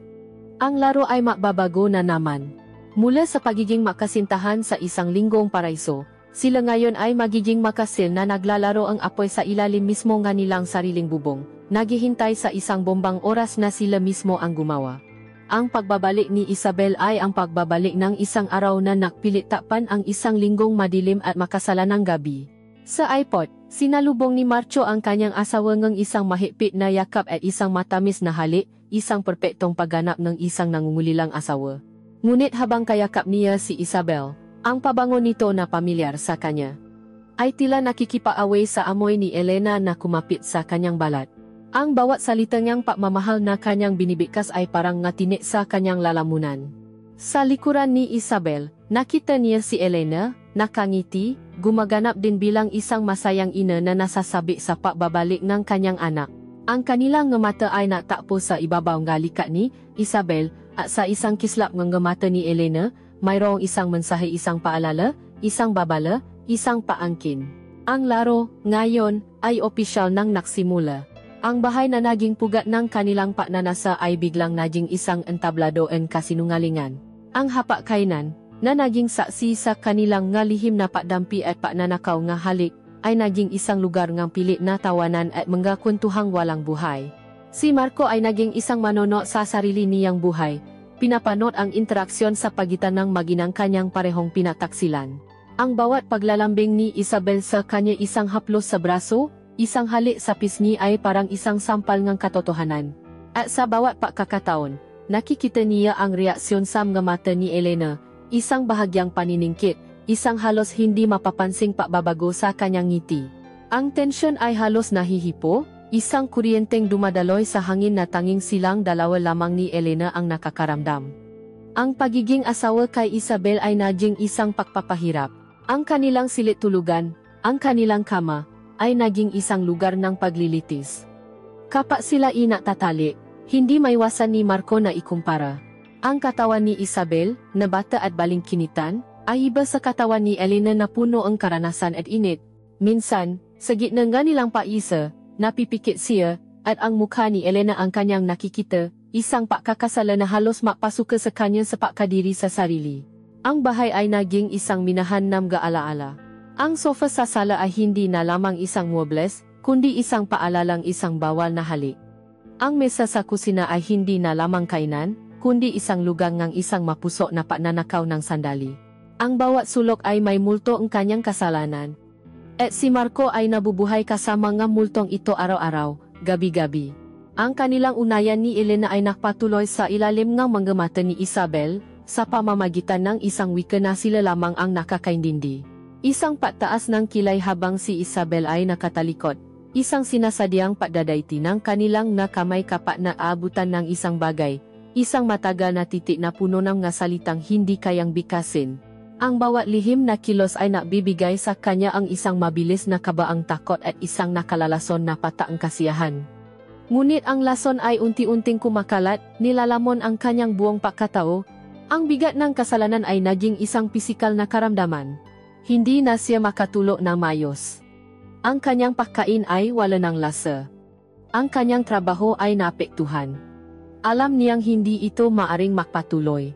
[SPEAKER 1] Ang laro ay makbabago na naman. Mula sa pagiging makasintahan sa isang linggong paraiso, sila ngayon ay magiging makasil na naglalaro ang apoy sa ilalim mismo ng nilang sariling bubong, naghihintay sa isang bombang oras na sila mismo ang gumawa. Ang pagbabalik ni Isabel ay ang pagbabalik ng isang araw na nakpilit takpan ang isang linggong madilim at makasalanang gabi. Sa iPod, sinalubong ni Marco ang kanyang asawa ng isang mahigpit na yakap at isang matamis na halik, isang perpektong pagganap ng isang nangungulilang asawa. Ngunit habang kayakap niya si Isabel, ang pabango nito na pamilyar sa kanya ay tila nakikipaaway sa amoy ni Elena na kumapit sa kanyang balat. Ang bawat salita niyang pagmamahal na kanyang binibigkas ay parang ngatinik sa kanyang lalamunan. Sa likuran ni Isabel, nakita niya si Elena, nakangiti, gumaganap din bilang isang masayang ina na nasasabi sa pagbabalik ng kanyang anak. Ang kanilang mga mata ay natakpo sa ibabaw ng likat ni Isabel, at sa isang kislap ng mata ni Elena, mayroong isang mensahe, isang paalala, isang babala, isang paangkin. Ang laro, ngayon, ay opisyal nang nagsimula. Ang bahay na naging pugat ng kanilang pagnanasa ay biglang naging isang entablado ng kasinungalingan. Ang hapag-kainan, na naging saksi sa kanilang ngalihim na pagdampi at pagnanakaw nga halik, ay naging isang lugar ng pilit na tawanan at mga kwentuhang walang buhay. Si Marco ay naging isang manono sa sarili niyang buhay, pinapanot ang interaksyon sa pagitan ng maginang kanyang parehong pinataksilan. Ang bawat paglalambing ni Isabel sa kanya, isang haplos sa braso, isang halik sa pisngi ay parang isang sampal ng katotohanan. At sa bawat pagkakataon, nakikita niya ang reaksyon sa mga mata ni Elena, isang bahagyang paniningkit, isang halos hindi mapapansing pagbabago sa kanyang ngiti. Ang tensyon ay halos nahihipo, isang kuryenteng dumadaloy sa hangin na tanging silang dalawa lamang ni Elena ang nakakaramdam. Ang pagiging asawa kay Isabel ay naging isang pagpapahirap. Ang kanilang silit tulugan, ang kanilang kama, ay naging isang lugar ng paglilitis. Kapag sila inatatali, hindi maiwasan ni Marco na ikumpara. Ang katawan ni Isabel, na bata at balingkinitan, ay iba sa katawan ni Elena na puno ang karanasan at init. Minsan, sa gitna nga nilang paisa, napipikit siya, at ang mukha ni Elena ang kanyang nakikita, isang pagkakasala na halos mapasuka sa kanya sa pagkadiri sa sarili. Ang bahay ay naging isang minahan ng gaalaala. Ang sofa sa sala ay hindi na lamang isang muebles, kundi isang paalalang isang bawal na halik. Ang mesa sa kusina ay hindi na lamang kainan, kundi isang lugar ng isang mapuso na pagnanakaw ng sandali. Ang bawat sulok ay may multo ang kanyang kasalanan. At si Marco ay nabubuhay kasama ng multong ito araw-araw, gabi-gabi. Ang kanilang unayan ni Elena ay nakpatuloy sa ilalim ng mga mata ni Isabel, sa pamamagitan ng isang wika na sila lamang ang nakakaintindi. Isang pagtaas ng kilay habang si Isabel ay nakatalikod, isang sinasadyang pagdadayti ng kanilang nakamay kapag naabutan ng isang bagay, isang matagal na titik na puno ng mga salitang hindi kayang bikasin. Ang bawat lihim na kilos ay nagbibigay sa kanya ang isang mabilis na kabaang takot at isang nakalalason na pataang kasiyahan. Ngunit ang lason ay unti-unting kumakalat, nilalamon ang kanyang buong pagkatao. Ang bigat ng kasalanan ay naging isang pisikal na karamdaman. Hindi na siya makatulog ng mayos. Ang kanyang pagkain ay wala ng lasa. Ang kanyang trabaho ay naapektuhan. Alam niyang hindi ito maaring magpatuloy.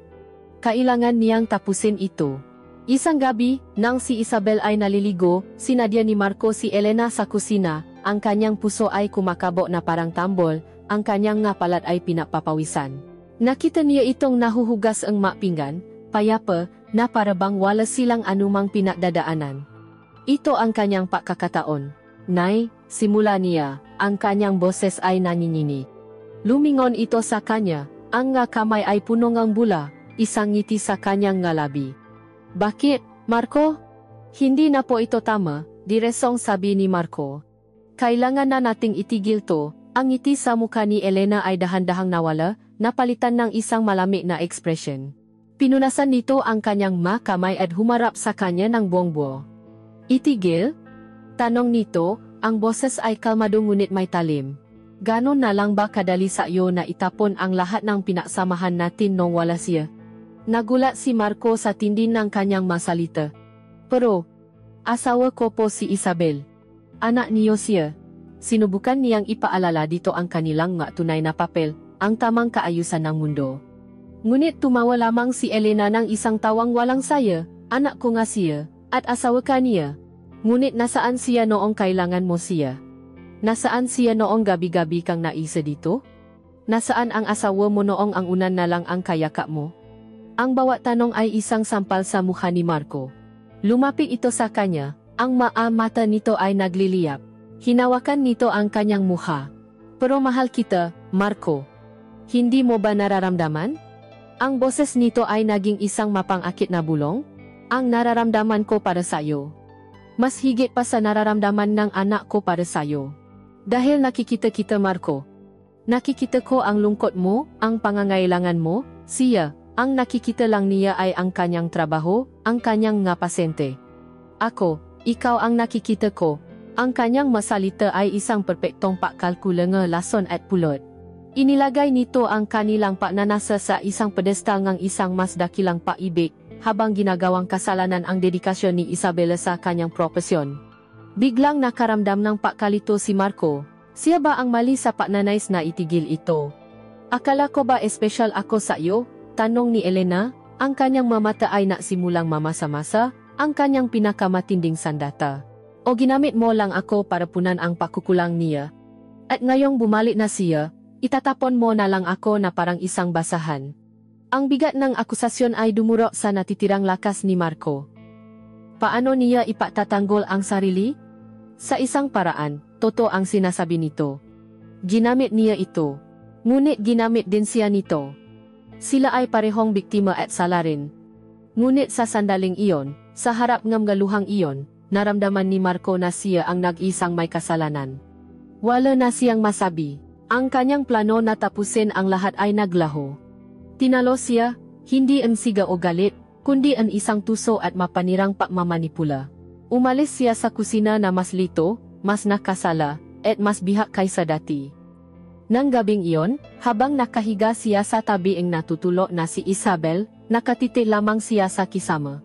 [SPEAKER 1] Kailangan niyang tapusin ito. Isang gabi, nang si Isabel ay naliligo, sinadya ni Marco si Elena sa kusina, ang kanyang puso ay kumakabo na parang tambol, ang kanyang ngapalat ay pinapapawisan. Nakita niya itong nahuhugas ang mapinggan, payapa, na parabang wala silang anumang pinagdadaanan. Ito ang kanyang pagkakataon. Nay, simula niya, ang kanyang boses ay nanginginig. Lumingon ito sa kanya, ang nga kamay ay puno ng bula, isang ngiti sa kanyang ngalabi. Bakit, Marco? Hindi na po ito tama, diresong sabi ni Marco. Kailangan na nating itigil to. Ang ngiti sa mukha ni Elena ay dahan-dahang nawala, napalitan ng isang malamig na ekspresyon. Pinunasan nito ang kanyang kamay at humarap sa kanya ng buong-buo. Itigil? Tanong nito, ang boses ay kalmado ngunit may talim. Ganon na lang ba kadali sa iyo na itapon ang lahat ng pinagsamahan natin nung wala siya? Nagulat si Marco sa tindi ng kanyang masalita. Pero, asawa ko po si Isabel. Anak niyo siya. Sinubukan niyang ipaalala dito ang kanilang tunay na papel, ang tamang kaayusan ng mundo. Ngunit tumawa lamang si Elena ng isang tawang walang saya, anak ko nga siya, at asawa ka niya. Ngunit nasaan siya noong kailangan mo siya? Nasaan siya noong gabi-gabi kang naisa dito? Nasaan ang asawa mo noong ang unan na lang ang kayakap mo? Ang bawat tanong ay isang sampal sa mukha ni Marco. Lumapit ito sa kanya, ang mata nito ay nagliliyap. Hinawakan nito ang kanyang mukha. Pero mahal kita, Marco. Hindi mo ba nararamdaman? Ang boses nito ay naging isang mapangakit na bulong. Ang nararamdaman ko para sayo. Mas higit pa sa nararamdaman ng anak ko para sayo. Dahil nakikita kita, Marco. Nakikita ko ang lungkot mo, ang pangangailangan mo, siya. Ang nakikita lang niya ay ang kanyang trabaho, ang kanyang pasente. Ako, ikaw ang nakikita ko. Ang kanyang masalita ay isang perpektong pagkalkula lason at pulot. Inilagay nito ang kanilang pagnanasa sa isang pedestal ng isang mas dakilang paibig, habang ginagawang kasalanan ang dedikasyon ni Isabela sa kanyang propesyon. Biglang nakaramdam ng pagkalito si Marco. Siya ba ang mali sa pagnanais na itigil ito? Akala ko ba espesyal ako sa iyo? Tanong ni Elena, ang kanyang mamata ay nasimulang mamasa-masa, ang kanyang pinakamatinding sandata. O ginamit mo lang ako para punan ang pakukulang niya. At ngayong bumalik na siya, itatapon mo na lang ako na parang isang basahan. Ang bigat ng akusasyon ay dumurok sa natitirang lakas ni Marco. Paano niya ipatatanggol ang sarili? Sa isang paraan, totoo ang sinasabi nito. Ginamit niya ito. Ngunit ginamit din siya nito. Sila ay parehong biktima at sala rin. Ngunit sa sandaling iyon, sa harap ng galuhang iyon, naramdaman ni Marco na siya ang nag-isang may kasalanan. Wala na siyang masabi. Ang kanyang plano na tapusin ang lahat ay naglaho. Tinalo siya, hindi ang siga o galit, kundi ang isang tuso at mapanirang pagmamanipula. Umalis siya sa kusina na mas lito, mas nakasala, at mas bihak kaysa dati. Nang gabing iyon, habang nakahiga siya sa tabiing natutulo na si Isabel, nakatiti lamang siya sa kisama.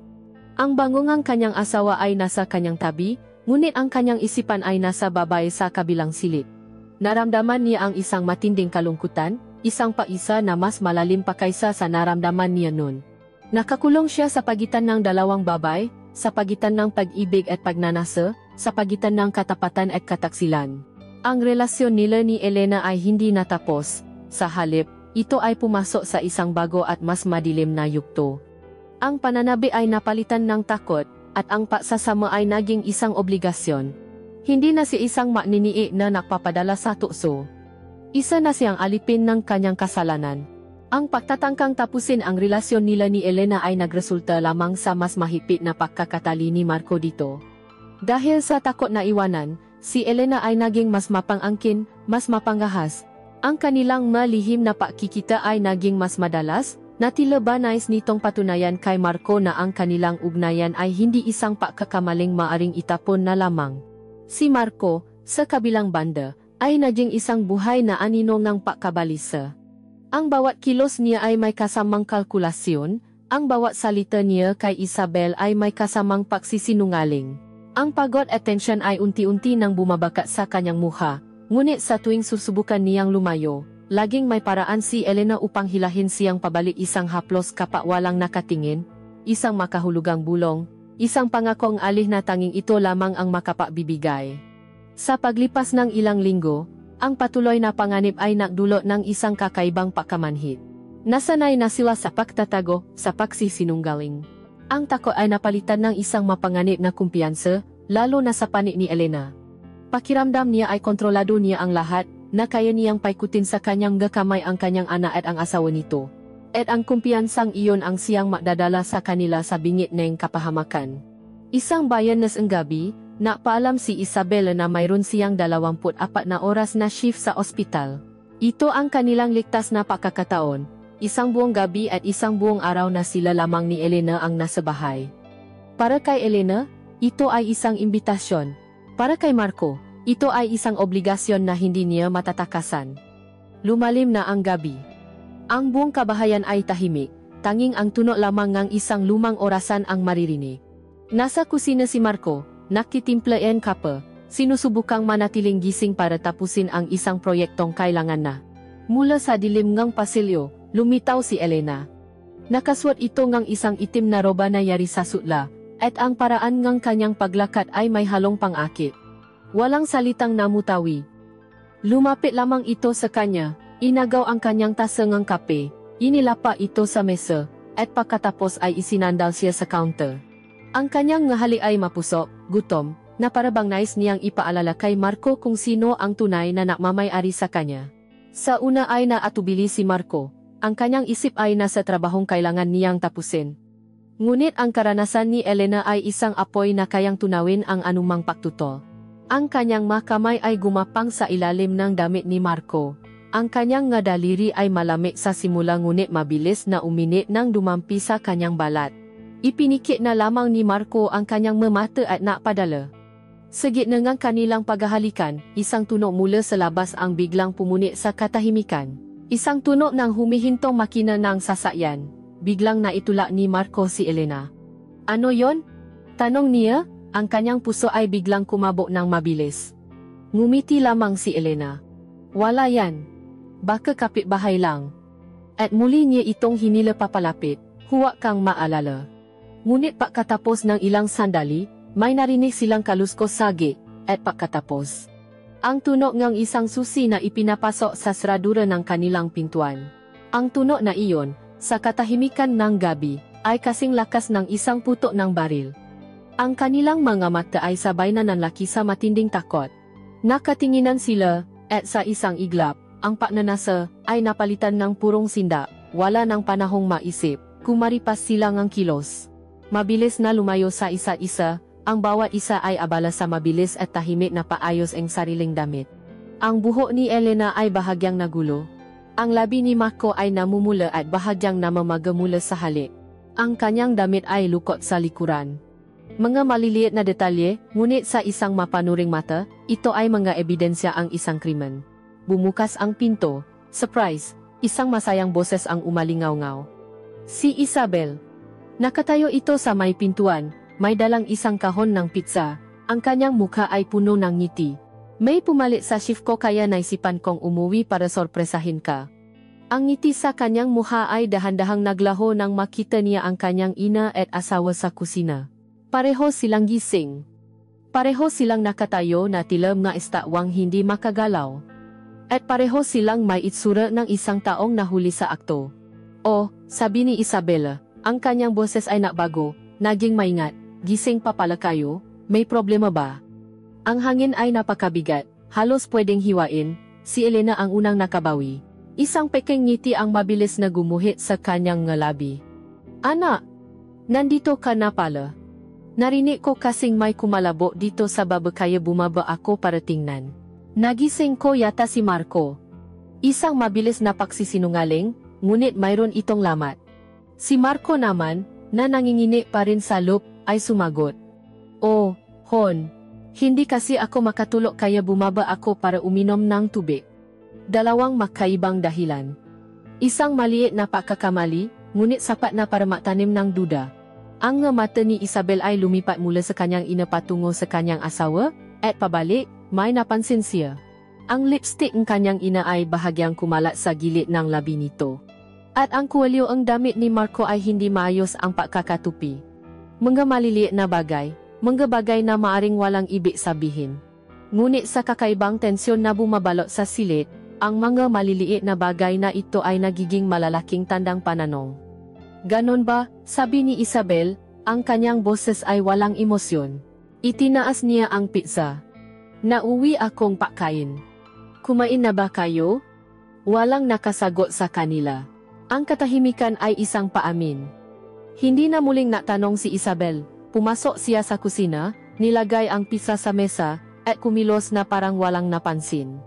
[SPEAKER 1] Ang bangungang kanyang asawa ay nasa kanyang tabi, ngunit ang kanyang isipan ay nasa babae sa kabilang silid. Naramdaman niya ang isang matinding kalungkutan, isang paisa na mas malalim pa kaysa sa naramdaman niya noon. Nakakulong siya sa pagitan ng dalawang babae, sa pagitan ng pag-ibig at pagnanasa, sa pagitan ng katapatan at kataksilan. Ang relasyon nila ni Elena ay hindi natapos, sa halip, ito ay pumasok sa isang bago at mas madilim na yugto. Ang pananabi ay napalitan ng takot, at ang pagsasama ay naging isang obligasyon. Hindi na si isang makninii na nagpapadala sa tukso. Isa na siyang alipin ng kanyang kasalanan. Ang pagtatangkang tapusin ang relasyon nila ni Elena ay nagresulta lamang sa mas mahigpit na pagkakatali ni Marco dito. Dahil sa takot na iwanan, si Elena ay naging mas mapangangkin, mas mapanggahas. Ang kanilang malihim na pakikita ay naging mas madalas, na tila ba nais nitong patunayan kay Marco na ang kanilang ugnayan ay hindi isang pagkakamaling maaring itapon na lamang. Si Marco, sa kabilang banda, ay naging isang buhay na aninong ng pagkabalisa. Ang bawat kilos niya ay may kasamang kalkulasyon, ang bawat salita niya kay Isabel ay may kasamang pagsisinungaling. Ang pagod at tensyon ay unti-unti nang bumabakat sa kanyang mukha, ngunit sa tuwing susubukan niyang lumayo, laging may paraan si Elena upang hilahin siyang pabalik, isang haplos kapag walang nakatingin, isang makahulugang bulong, isang pangakong alih na tanging ito lamang ang makapagbibigay. Sa paglipas ng ilang linggo, ang patuloy na panganib ay nagdulot ng isang kakaibang pagkamanhid. Nasanay na sila sa pagtatago, sa pagsisinunggaling. Ang takot ay napalitan ng isang mapanganib na kumpiyansa, lalo na sa panig ni Elena. Pakiramdam niya ay kontrolado niya ang lahat, na kaya niyang paikutin sa kanyang gakamay ang kanyang anak at ang asawa nito. At ang kumpiyansang iyon ang siyang magdadala sa kanila sa bingit ng kapahamakan. Isang bayanes ang gabi, napaalam si Isabel na mayroon siyang 24 na oras na shift sa ospital. Ito ang kanilang ligtas na pagkakataon. Isang buong gabi at isang buong araw na sila lamang ni Elena ang nasa bahay. Para kay Elena, ito ay isang imbitasyon. Para kay Marco, ito ay isang obligasyon na hindi niya matatakasan. Lumalim na ang gabi. Ang buong kabahayan ay tahimik, tanging ang tunog lamang ng isang lumang orasan ang maririnig. Nasa kusina si Marco, nakitimpla ng kape, sinusubukang manatiling gising para tapusin ang isang proyektong kailangan na. Mula sa dilim ng pasilyo, lumitaw si Elena. Nakaswat ito ng isang itim na roba na yari sa sutla, at ang paraan ng kanyang paglakad ay may halong pang-akit. Walang salitang namutawi. Lumapit lamang ito sa kanya, inagaw ang kanyang tasa ng kape, inilapa ito sa mesa, at pagkatapos ay isinandal siya sa counter. Ang kanyang ngahali ay mapusok, gutom, na parabang nais niyang ipaalala kay Marco kung sino ang tunay na nakmamay-ari sa kanya. Sa una ay naatubili si Marco, ang kanyang isip ay nasa trabahong kailangan niyang tapusin. Ngunit ang karanasan ni Elena ay isang apoy na kayang tunawin ang anumang pagtutol. Ang kanyang makamay ay gumapang sa ilalim ng damit ni Marco. Ang kanyang nga daliri ay malamig sa simula ngunit mabilis na uminit nang dumampi sa kanyang balat. Ipinikit na lamang ni Marco ang kanyang mamata at napadala. Sa gitna ng kanilang paghahalikan, isang tunog mula sa labas ang biglang pumunit sa katahimikan. Isang tunog ng humihintong makina ng sasakyan. Biglang naitulak ni Marco si Elena. Ano yon? Tanong niya, ang kanyang puso ay biglang kumabog ng mabilis. Ngumiti lamang si Elena. Wala yan. Baka kapitbahay lang. At muli niya itong hinila papalapit, huwag kang maalala. Ngunit pagkatapos ng ilang sandali, may narinig silang kaluskos sa gate, at pagkatapos, ang tunog ng isang susi na ipinapasok sa seradura ng kanilang pintuan. Ang tunog na iyon, sa katahimikan ng gabi, ay kasing lakas ng isang putok ng baril. Ang kanilang mga mata ay sabay na nanlaki sa matinding takot. Nakatinginan sila, at sa isang iglap, ang pagnanasa ay napalitan ng purong sinda, wala ng panahong maisip, kumaripas sila ng kilos. Mabilis na lumayo sa isa't isa, ang bawat isa ay abala sa mabilis at tahimik na paayos ang sariling damit. Ang buhok ni Elena ay bahagyang nagulo. Ang labi ni Marco ay namumula at bahagyang namamaga mula sa halik. Ang kanyang damit ay lukot sa likuran. Mga maliliit na detalye, ngunit sa isang mapanuring mata, ito ay mga ebidensya ang isang krimen. Bumukas ang pinto, surprise, isang masayang boses ang umalingaw-ngaw. Si Isabel. Nakatayo ito sa may pintuan, may dalang isang kahon ng pizza, ang kanyang mukha ay puno ng ngiti. May pumalit sa shift ko kaya naisipan kong umuwi para sorpresahin ka. Ang ngiti sa kanyang mukha ay dahan-dahang naglaho nang makita niya ang kanyang ina at asawa sa kusina. Pareho silang gising. Pareho silang nakatayo na tila mga estatwang hindi makagalaw. At pareho silang may itsura ng isang taong nahuli sa akto. Oh, sabi ni Isabela, ang kanyang boses ay nakbago, naging maingat. Gising pa pala kayo, may problema ba? Ang hangin ay napakabigat, halos pwedeng hiwain, si Elena ang unang nakabawi. Isang peking ngiti ang mabilis na gumuhit sa kanyang ngalabi. Anak, nandito ka na pala. Narinig ko kasing may kumalabo dito sa baba kaya bumaba ako para tingnan. Nagising ko yata si Marco. Isang mabilis na pagsisinungaling, ngunit mayroon itong lamat. Si Marco naman, na nangingini pa rin sa loob, ay sumagot. Oh, Hon. Hindi kasi ako makatulog kaya bumaba ako para uminom ng tubig. Dalawang magkaibang dahilan. Isang maliit na pagkakamali, ngunit sapat na para magtanim ng duda. Ang mata ni Isabel ay lumipat mula sa kanyang ina patungo sa kanyang asawa, at pabalik, may napansin siya. Ang lipstick ng kanyang ina ay bahagyang kumalat sa gilid ng labi nito. At ang kuwalyo ang damit ni Marco ay hindi maayos ang pagkakatupi. Mga maliliit na bagay, mga bagay na maaring walang ibig sabihin. Ngunit sa kakaibang tensyon na bumabalot sa silid, ang mga maliliit na bagay na ito ay nagiging malalaking tandang pananong. Ganon ba? Sabi ni Isabel, ang kanyang boses ay walang emosyon. Itinaas niya ang pizza. Nauwi akong pakain. Kumain na ba kayo? Walang nakasagot sa kanila. Ang katahimikan ay isang paamin. Hindi na muling natanong si Isabel, Pumasok siya sa kusina, nilagay ang pizza sa mesa, at kumilos na parang walang napansin.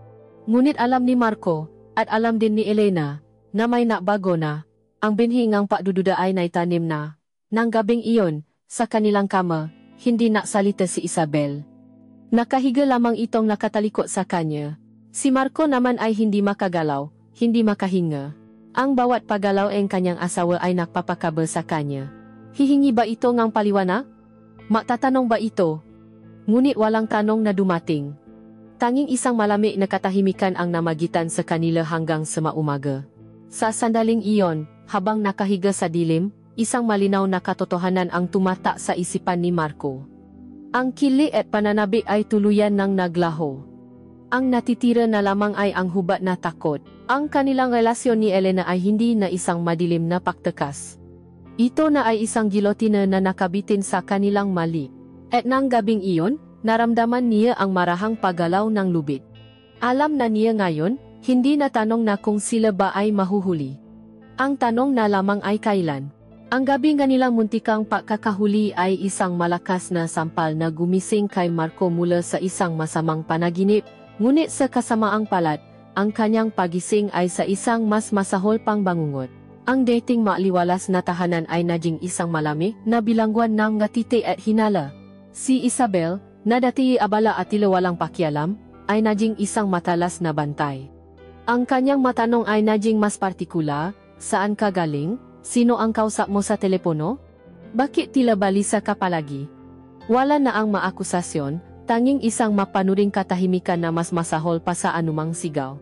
[SPEAKER 1] Ngunit alam ni Marco, at alam din ni Elena, na may nabago na. Ang binhingang padududa ay naitanim na. Nang gabing iyon, sa kanilang kama, hindi naksalita si Isabel. Nakahiga lamang itong nakatalikod sa kanya. Si Marco naman ay hindi makagalaw, hindi makahinga. Ang bawat paggalaw ng kanyang asawa ay nagpapakaba sa kanya. Hihingi ba ito ngang paliwanag? Magtatanong ba ito? Ngunit walang tanong na dumating. Tanging isang malamig na katahimikan ang namagitan sa kanila hanggang sa maumaga. Sa sandaling iyon, habang nakahiga sa dilim, isang malinaw na katotohanan ang tumata sa isipan ni Marco. Ang kili at pananabik ay tuluyan ng naglaho. Ang natitira na lamang ay ang hubad na takot. Ang kanilang relasyon ni Elena ay hindi na isang madilim na paktekas. Ito na ay isang gilotina na nakabitin sa kanilang mali. At nang gabing iyon, naramdaman niya ang marahang paggalaw ng lubid. Alam na niya ngayon, hindi na tanong na kung sila ba ay mahuhuli. Ang tanong na lamang ay kailan. Ang gabi nga nilang muntikang pagkakahuli ay isang malakas na sampal na gumising kay Marco mula sa isang masamang panaginip, ngunit sa kasamaang palad, ang kanyang pagising ay sa isang mas masahol pang bangungot. Ang dating maaliwalas na tahanan ay naging isang malamig na bilangguan ng ngatiti at hinala. Si Isabel, na dati abala at tila walang pakialam, ay naging isang matalas na bantay. Ang kanyang matanong ay naging mas partikular, saan ka galing? Sino ang kausap mo sa telepono? Bakit tila balisa ka palagi? Wala na ang maakusasyon, tanging isang mapanuring katahimikan na mas masahol pa sa anumang sigaw.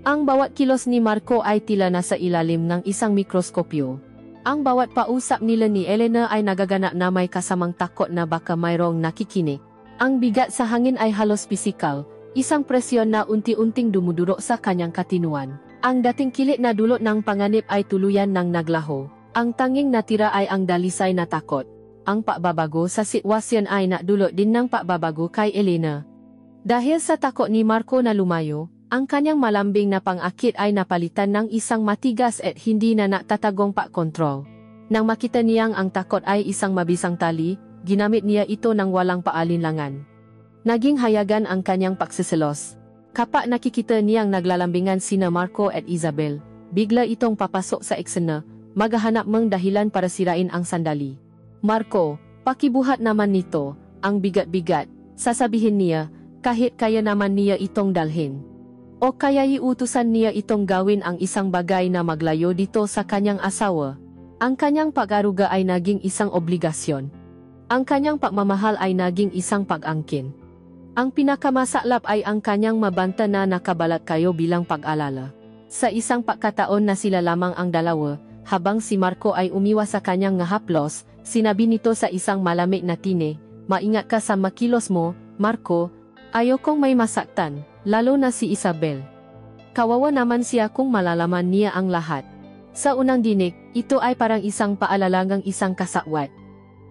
[SPEAKER 1] Ang bawat kilos ni Marco ay tila nasa ilalim ng isang mikroskopyo. Ang bawat pausap nila ni Elena ay nagaganap na may kasamang takot na baka mayroong nakikinig. Ang bigat sa hangin ay halos pisikal, isang presyon na unti-unting dumuduro sa kanyang katinuan. Ang dating kilit na dulot ng panganib ay tuluyan ng naglaho. Ang tanging natira ay ang dalisay na takot. Ang pagbabago sa sitwasyon ay nadulot din ng pagbabago kay Elena. Dahil sa takot ni Marco na lumayo, ang kanyang malambing na pang-akit ay napalitan ng isang matigas at hindi na natatagong pa-kontrol. Nang makita niyang ang takot ay isang mabisang tali, ginamit niya ito ng walang paalinlangan. Naging hayagan ang kanyang pagsiselos. Kapag nakikita niyang naglalambingan sina Marco at Isabel, bigla itong papasok sa eksena, maghahanap ng dahilan para sirain ang sandali. Marco, pakibuhat naman nito, ang bigat-bigat, sasabihin niya, kahit kaya naman niya itong dalhin. O kaya iutusan niya itong gawin ang isang bagay na maglayo dito sa kanyang asawa. Ang kanyang pag-aruga ay naging isang obligasyon. Ang kanyang pagmamahal ay naging isang pag-angkin. Ang pinakamasaklap ay ang kanyang mabanta na nakabalat kayo bilang pag-alala. Sa isang pagkataon na sila lamang ang dalawa, habang si Marco ay umiwas sa kanyang ngahaplos, sinabi nito sa isang malamig na tine, "Maingat ka sa makilos mo, Marco, ayokong may masaktan." Lalo na si Isabel. Kawawa naman siya kung malalaman niya ang lahat. Sa unang dinig, ito ay parang isang paalalangang isang kasawat.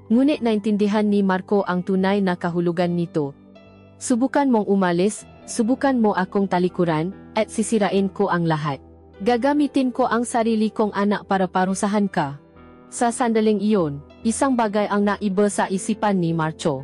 [SPEAKER 1] Ngunit naintindihan ni Marco ang tunay na kahulugan nito. Subukan mong umalis, subukan mo akong talikuran, at sisirain ko ang lahat. Gagamitin ko ang sarili kong anak para parusahan ka. Sa sandaling iyon, isang bagay ang naiba sa isipan ni Marco.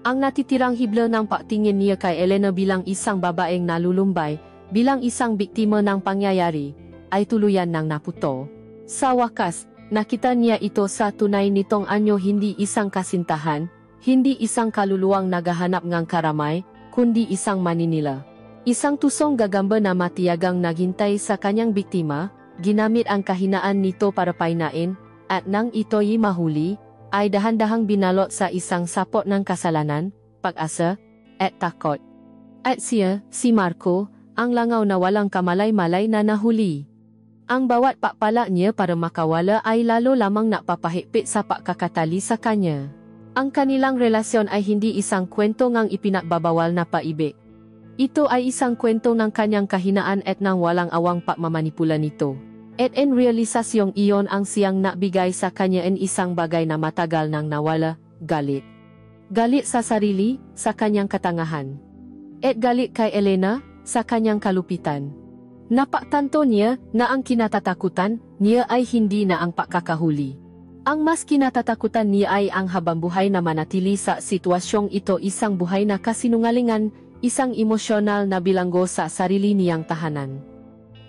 [SPEAKER 1] Ang natitirang hibla ng pagtingin niya kay Elena bilang isang babaeng nalulumbay, bilang isang biktima ng pangyayari, ay tuluyan ng naputo. Sa wakas, nakita niya ito sa tunay nitong anyo, hindi isang kasintahan, hindi isang kaluluwang naghahanap ng karamay, kundi isang maninila. Isang tusong gagamba na matiyagang naghintay sa kanyang biktima, ginamit ang kahinaan nito para painain, at nang ito'y mahuli, ay dahan-dahang binalot sa isang sapot ng kasalanan, pag-asa, at takot. At siya, si Marco, ang langaw na walang kamalay-malay na nahuli. Ang bawat pakpala niya para makawala ay lalo lamang napapahigpit sa pagkakatali sa kanya. Ang kanilang relasyon ay hindi isang kwento ngang ipinagbabawal na paibig. Ito ay isang kwento ng kanyang kahinaan at ng walang awang pagmamanipula nito. At en realisasyong iyon ang siyang nabigay sa kanya en isang bagay na matagal nang nawala, galit. Galit sa sarili, sa kanyang katangahan. At galit kay Elena, sa kanyang kalupitan. Napaktanto niya na ang kinatatakutan niya ay hindi na ang pagkakahuli. Ang mas kinatatakutan niya ay ang habang-buhay na manatili sa sitwasyong ito, isang buhay na kasinungalingan, isang emosyonal na bilanggo sa sarili niyang tahanan.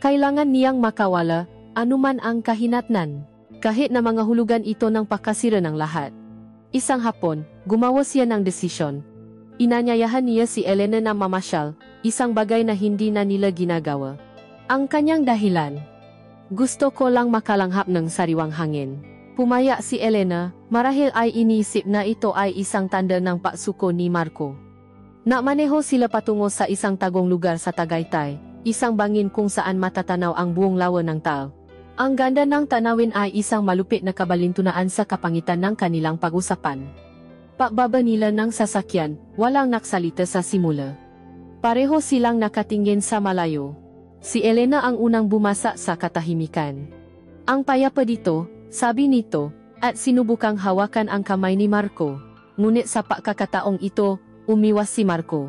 [SPEAKER 1] Kailangan niyang makawala, anuman ang kahinatnan. Kahit na mga hulugan ito ng pakasira ng lahat. Isang hapon, gumawa siya ng desisyon. Inanyayahan niya si Elena na mamasyal, isang bagay na hindi na nila ginagawa. Ang kanyang dahilan. Gusto ko lang makalanghap ng sariwang hangin. Pumaya si Elena, marahil ay iniisip na ito ay isang tanda ng pagsuko ni Marco. Namaneho sila patungo sa isang tagong lugar sa Tagaytay, isang bangin kung saan matatanaw ang buong lawa ng Taal. Ang ganda ng tanawin ay isang malupit na kabalintunaan sa kapangitan ng kanilang pag-usapan. Pagbaba nila ng sasakyan, walang naksalita sa simula. Pareho silang nakatingin sa malayo. Si Elena ang unang bumasa sa katahimikan. Ang payapa dito, sabi nito, at sinubukang hawakan ang kamay ni Marco. Ngunit sa pagkakataong ito, umiwas si Marco.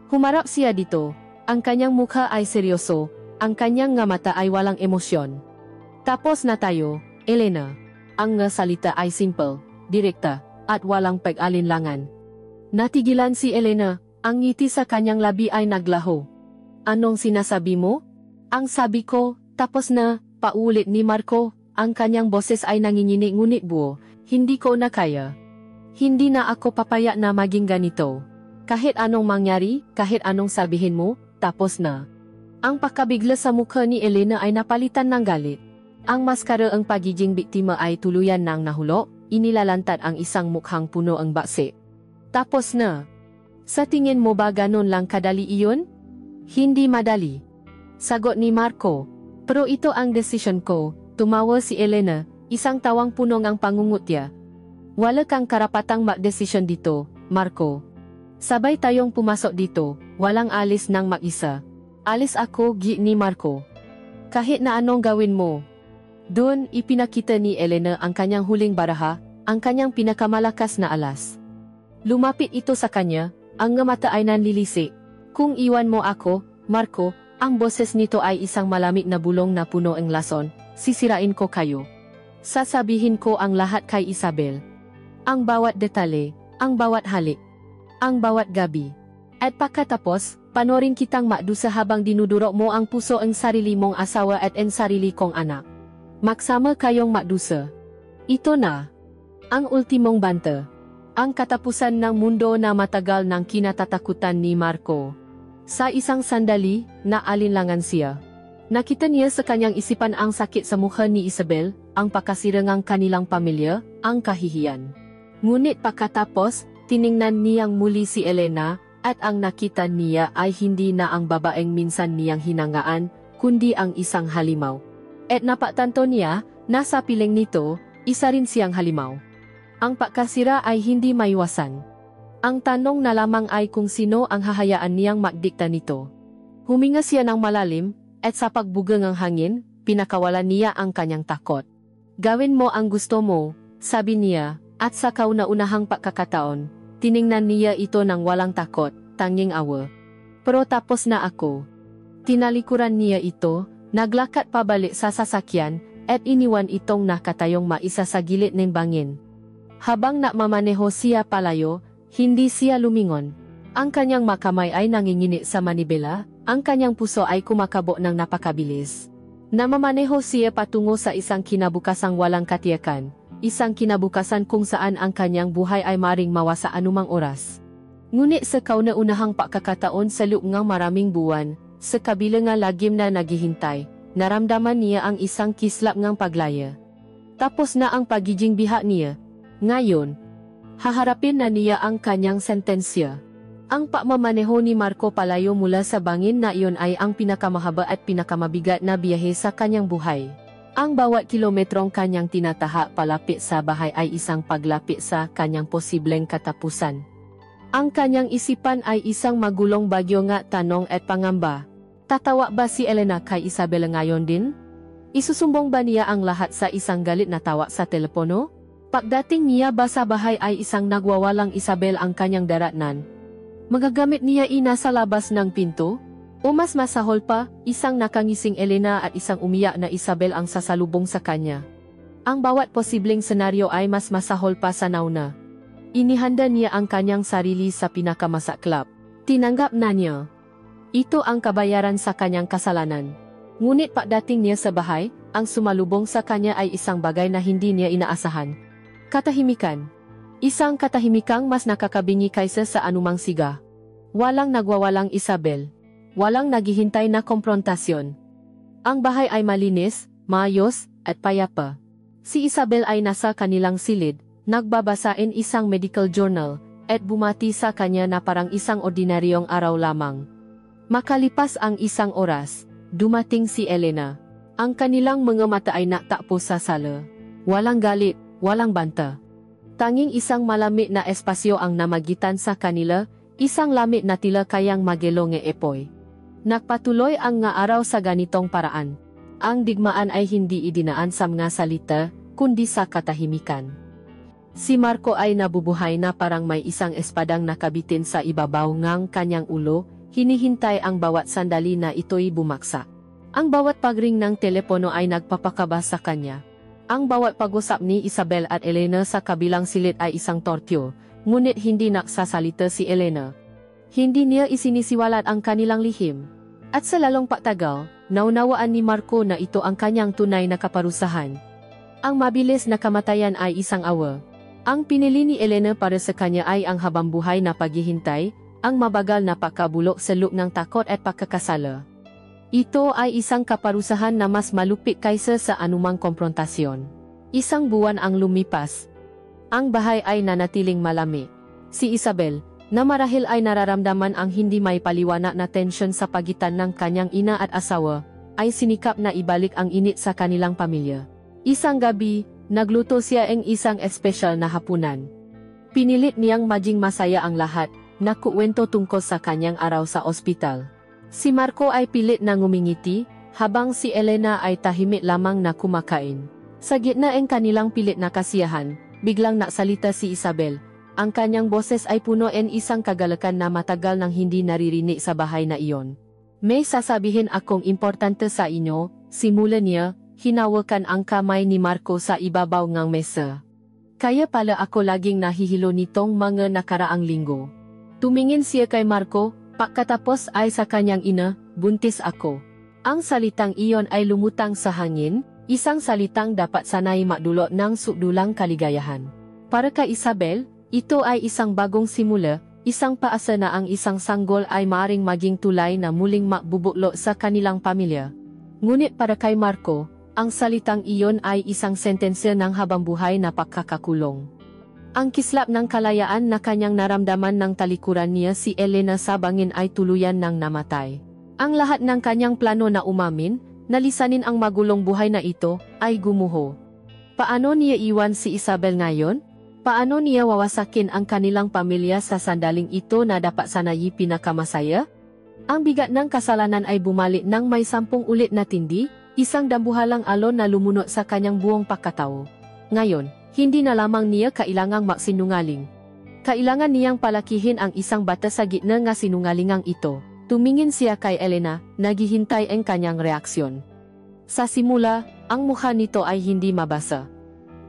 [SPEAKER 1] Humarap siya dito, ang kanyang mukha ay seryoso, ang kanyang nga mata ay walang emosyon. Tapos na tayo, Elena. Ang nga salita ay simple, direkta, at walang pag-alinlangan. Natigilan si Elena, ang ngiti sa kanyang labi ay naglaho. Anong sinasabi mo? Ang sabi ko, tapos na, paulit ni Marco. Ang kanyang boses ay nanginginig ngunit buo, hindi ko na kaya. Hindi na ako papaya na maging ganito. Kahit anong mangyari, kahit anong sabihin mo, tapos na. Ang pakabigla sa mukha ni Elena ay napalitan ng galit. Ang maskara ang pagiging biktima ay tuluyan ng nahulo, inilalantad ang isang mukhang puno ang baksi. Tapos na. Sa tingin mo ba ganon lang kadali iyon? Hindi madali. Sagot ni Marco. Pero ito ang desisyon ko. Tumawa si Elena, isang tawang punong ang pangungutya. Wala kang karapatang mag-desisyon dito, Marco. Sabay tayong pumasok dito, walang alis ng mag-isa. Alis ako, gi ni Marco. Kahit na anong gawin mo. Doon, ipinakita ni Elena ang kanyang huling baraha, ang kanyang pinakamalakas na alas. Lumapit ito sa kanya, ang mata ay nanlilisik. Kung iwan mo ako, Marco, ang boses nito ay isang malamig na bulong na puno ng lason. Sisirain ko kayo. Sasabihin ko ang lahat kay Isabel. Ang bawat detale, ang bawat halik, ang bawat gabi. At pagkatapos, panorin kitang makdusa habang dinudurok mo ang puso ang sarili mong asawa at ang sarili kong anak. Magsama kayong makdusa. Ito na. Ang ultimong banta. Ang katapusan ng mundo na matagal ng kinatatakutan ni Marco. Sa isang sandali, naalinlangan siya. Nakita niya sa kanyang isipan ang sakit sa mukha ni Isabel, ang pakasirangang kanilang pamilya, ang kahihiyan. Ngunit pagkatapos, tiningnan niyang muli si Elena, at ang nakita niya ay hindi na ang babaeng minsan niyang hinangaan, kundi ang isang halimaw. At napatanto niya, nasa piling nito, isa rin siyang halimaw. Ang pagkasira ay hindi maiwasan. Ang tanong na lamang ay kung sino ang hahayaan niyang magdikta nito. Huminga siya ng malalim, at sa pagbuga ng hangin, pinakawalan niya ang kanyang takot. Gawin mo ang gusto mo, sabi niya, at sa kauna-unahang pagkakataon, tiningnan niya ito ng walang takot, tanging awa. Pero tapos na ako. Tinalikuran niya ito, naglakad pabalik sa sasakyan, at iniwan itong nakatayong maisa sa gilid ng bangin. Habang nakmamaneho siya palayo, hindi siya lumingon. Ang kanyang makamay ay nanginginig sa manibela, ang kanyang puso ay kumakabo ng napakabilis. Namamaneho siya patungo sa isang kinabukasang walang katiyakan, isang kinabukasan kung saan ang kanyang buhay ay maring mawasa anumang oras. Ngunit sa kauna-unahang pagkakataon sa loob ng maraming buwan, sa kabila nga lagim na naghihintay, naramdaman niya ang isang kislap ng paglaya. Tapos na ang pagiging biha niya. Ngayon, haharapin na niya ang kanyang sentensya. Ang pagmamaneho ni Marco palayo mula sa bangin na iyon ay ang pinakamahaba at pinakamabigat na biyahe sa kanyang buhay. Ang bawat kilometrong kanyang tinataha palapit sa bahay ay isang paglapit sa kanyang posibleng katapusan. Ang kanyang isipan ay isang magulong bagyo nga tanong at pangamba. Tatawa ba si Elena kay Isabel ngayon din? Isusumbong ba niya ang lahat sa isang galit na tawa sa telepono? Pagdating niya ba sa bahay ay isang nagwawalang Isabel ang kanyang daratnan? Magagamit niya ina sa labas ng pinto? O mas masahol pa, isang nakangising Elena at isang umiyak na Isabel ang sasalubong sa kanya? Ang bawat posibleng senaryo ay mas masahol pa sa nauna. Inihanda niya ang kanyang sarili sa pinakamasaklap. Tinanggap na niya. Ito ang kabayaran sa kanyang kasalanan. Ngunit pagdating niya sa bahay, ang sumalubong sa kanya ay isang bagay na hindi niya inaasahan. Katahimikan. Isang katahimikang mas nakakabingi kaysa sa anumang siga. Walang nagwawalang Isabel. Walang naghihintay na komprontasyon. Ang bahay ay malinis, maayos, at payapa. Si Isabel ay nasa kanilang silid, nagbabasain isang medical journal, at bumati sa kanya na parang isang ordinaryong araw lamang. Makalipas ang isang oras, dumating si Elena. Ang kanilang mga mata ay natakpo sa sala. Walang galit, walang banta. Tanging isang malamig na espasyo ang namagitan sa kanila, isang lamig na tila kayang magelo nga epoy. Nagpatuloy ang nga araw sa ganitong paraan. Ang digmaan ay hindi idinaan sa mga salita, kundi sa katahimikan. Si Marco ay nabubuhay na parang may isang espadang nakabitin sa ibabaw ngang kanyang ulo, hinihintay ang bawat sandali na ito'y bumaksak. Ang bawat pagring ng telepono ay nagpapakaba sa kanya. Ang bawat pag-usap ni Isabel at Elena sa kabilang silid ay isang tortyo, ngunit hindi nagsasalita si Elena. Hindi niya isinisiwalat ang kanilang lihim. At sa lalong pagtagal, naunawaan ni Marco na ito ang kanyang tunay na kaparusahan. Ang mabilis na kamatayan ay isang awa. Ang pinili ni Elena para sa kanya ay ang habambuhay na paghihintay, ang mabagal na pagkabulok sa loob ng takot at pagkakasala. Ito ay isang kaparusahan na mas malupit kaysa sa anumang komprontasyon. Isang buwan ang lumipas. Ang bahay ay nanatiling malamig. Si Isabel, na marahil ay nararamdaman ang hindi may paliwanag na tensyon sa pagitan ng kanyang ina at asawa, ay sinikap na ibalik ang init sa kanilang pamilya. Isang gabi, nagluto siya ng isang espesyal na hapunan. Pinilit niyang maging masaya ang lahat, nakuwento tungkol sa kanyang araw sa ospital. Si Marco ay pilit na ngumingiti, habang si Elena ay tahimik lamang na kumakain. Sa gitna ng kanilang pilit na kasiyahan, biglang nagsalita si Isabel. Ang kanyang boses ay puno ng isang kagalakan na matagal nang hindi naririnig sa bahay na iyon. May sasabihin akong importante sa inyo, simula niya, hinawakan ang kamay ni Marco sa ibabaw ng mesa. Kaya pala ako laging nahihilo nitong mga nakaraang linggo. Tumingin siya kay Marco, pagkatapos ay sa kanyang ina, buntis ako. Ang salitang iyon ay lumutang sa hangin, isang salitang dapat sanay magdulot ng sukdulang kaligayahan. Para kay Isabel, ito ay isang bagong simula, isang paasa na ang isang sanggol ay maaring maging tulay na muling magbubuklod sa kanilang pamilya. Ngunit para kay Marco, ang salitang iyon ay isang sentensya ng habambuhay na pagkakakulong. Ang kislap ng kalayaan na kanyang naramdaman ng talikuran niya si Elena sa bangin ay tuluyan ng namatay. Ang lahat ng kanyang plano na umamin, nalisanin ang magulong buhay na ito, ay gumuho. Paano niya iwan si Isabel ngayon? Paano niya wawasakin ang kanilang pamilya sa sandaling ito na dapat sana'y pinakamasaya? Ang bigat ng kasalanan ay bumalik ng may 10 ulit na tindi, isang dambuhalang alon na lumunot sa kanyang buong pagkatao. Ngayon, hindi na lamang niya kailangang magsinungaling. Kailangan niyang palakihin ang isang bata sa gitna ng sinungalingang ito. Tumingin siya kay Elena, naghihintay ang kanyang reaksyon. Sa simula, ang mukha nito ay hindi mabasa.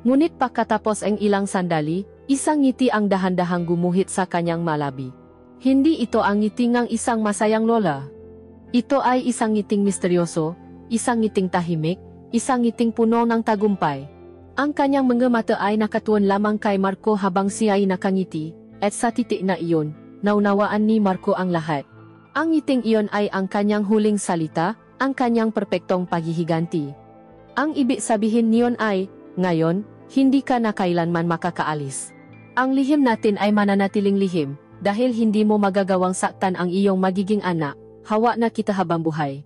[SPEAKER 1] Ngunit pagkatapos ang ilang sandali, isang ngiti ang dahan-dahang gumuhit sa kanyang malabi. Hindi ito ang ngiti ng isang masayang lola. Ito ay isang ngiting misteryoso, isang ngiting tahimik, isang ngiting puno ng tagumpay. Ang kanyang mga mata ay nakatuon lamang kay Marco habang siya ay nakangiti, at sa titik na iyon, naunawaan ni Marco ang lahat. Ang ngiting iyon ay ang kanyang huling salita, ang kanyang perpektong paghihiganti. Ang ibig sabihin niyon ay, ngayon, hindi ka na kailanman makakaalis. Ang lihim natin ay mananatiling lihim, dahil hindi mo magagawang saktan ang iyong magiging anak, hawa na kita habang buhay.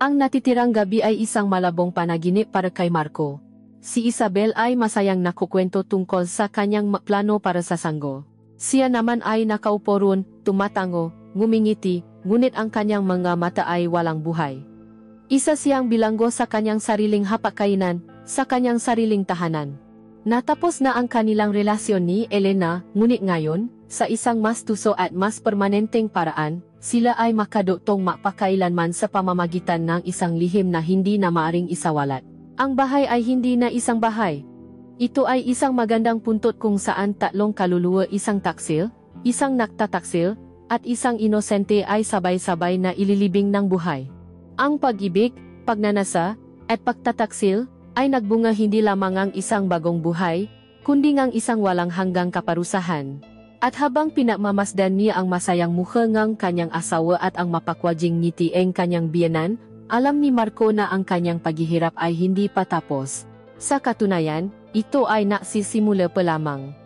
[SPEAKER 1] Ang natitirang gabi ay isang malabong panaginip para kay Marco. Si Isabel ay masayang nakukwento tungkol sa kanyang plano para sa sanggol. Siya naman ay nakaupo roon, tumatango, ngumingiti, ngunit ang kanyang mga mata ay walang buhay. Isa siyang bilanggo sa kanyang sariling hapagkainan, sa kanyang sariling tahanan. Natapos na ang kanilang relasyon ni Elena, ngunit ngayon, sa isang mas tuso at mas permanenteng paraan, sila ay makadutong magpakailanman sa pamamagitan ng isang lihim na hindi na maaring isawalat. Ang bahay ay hindi na isang bahay. Ito ay isang magandang puntot kung saan tatlong kaluluwa, isang taksil, isang nagtataksil, at isang inosente ay sabay-sabay na ililibing ng buhay. Ang pag-ibig, pagnanasa, at pagtataksil ay nagbunga hindi lamang ang isang bagong buhay, kundi ngang isang walang hanggang kaparusahan. At habang pinagmamasdan niya ang masayang mukha ng kanyang asawa at ang mapakwajing ngiti ng kanyang biyenan, alam ni Marco na ang kanyang paghihirap ay hindi pa tapos. Sa katunayan, ito ay nagsisimula pa lamang.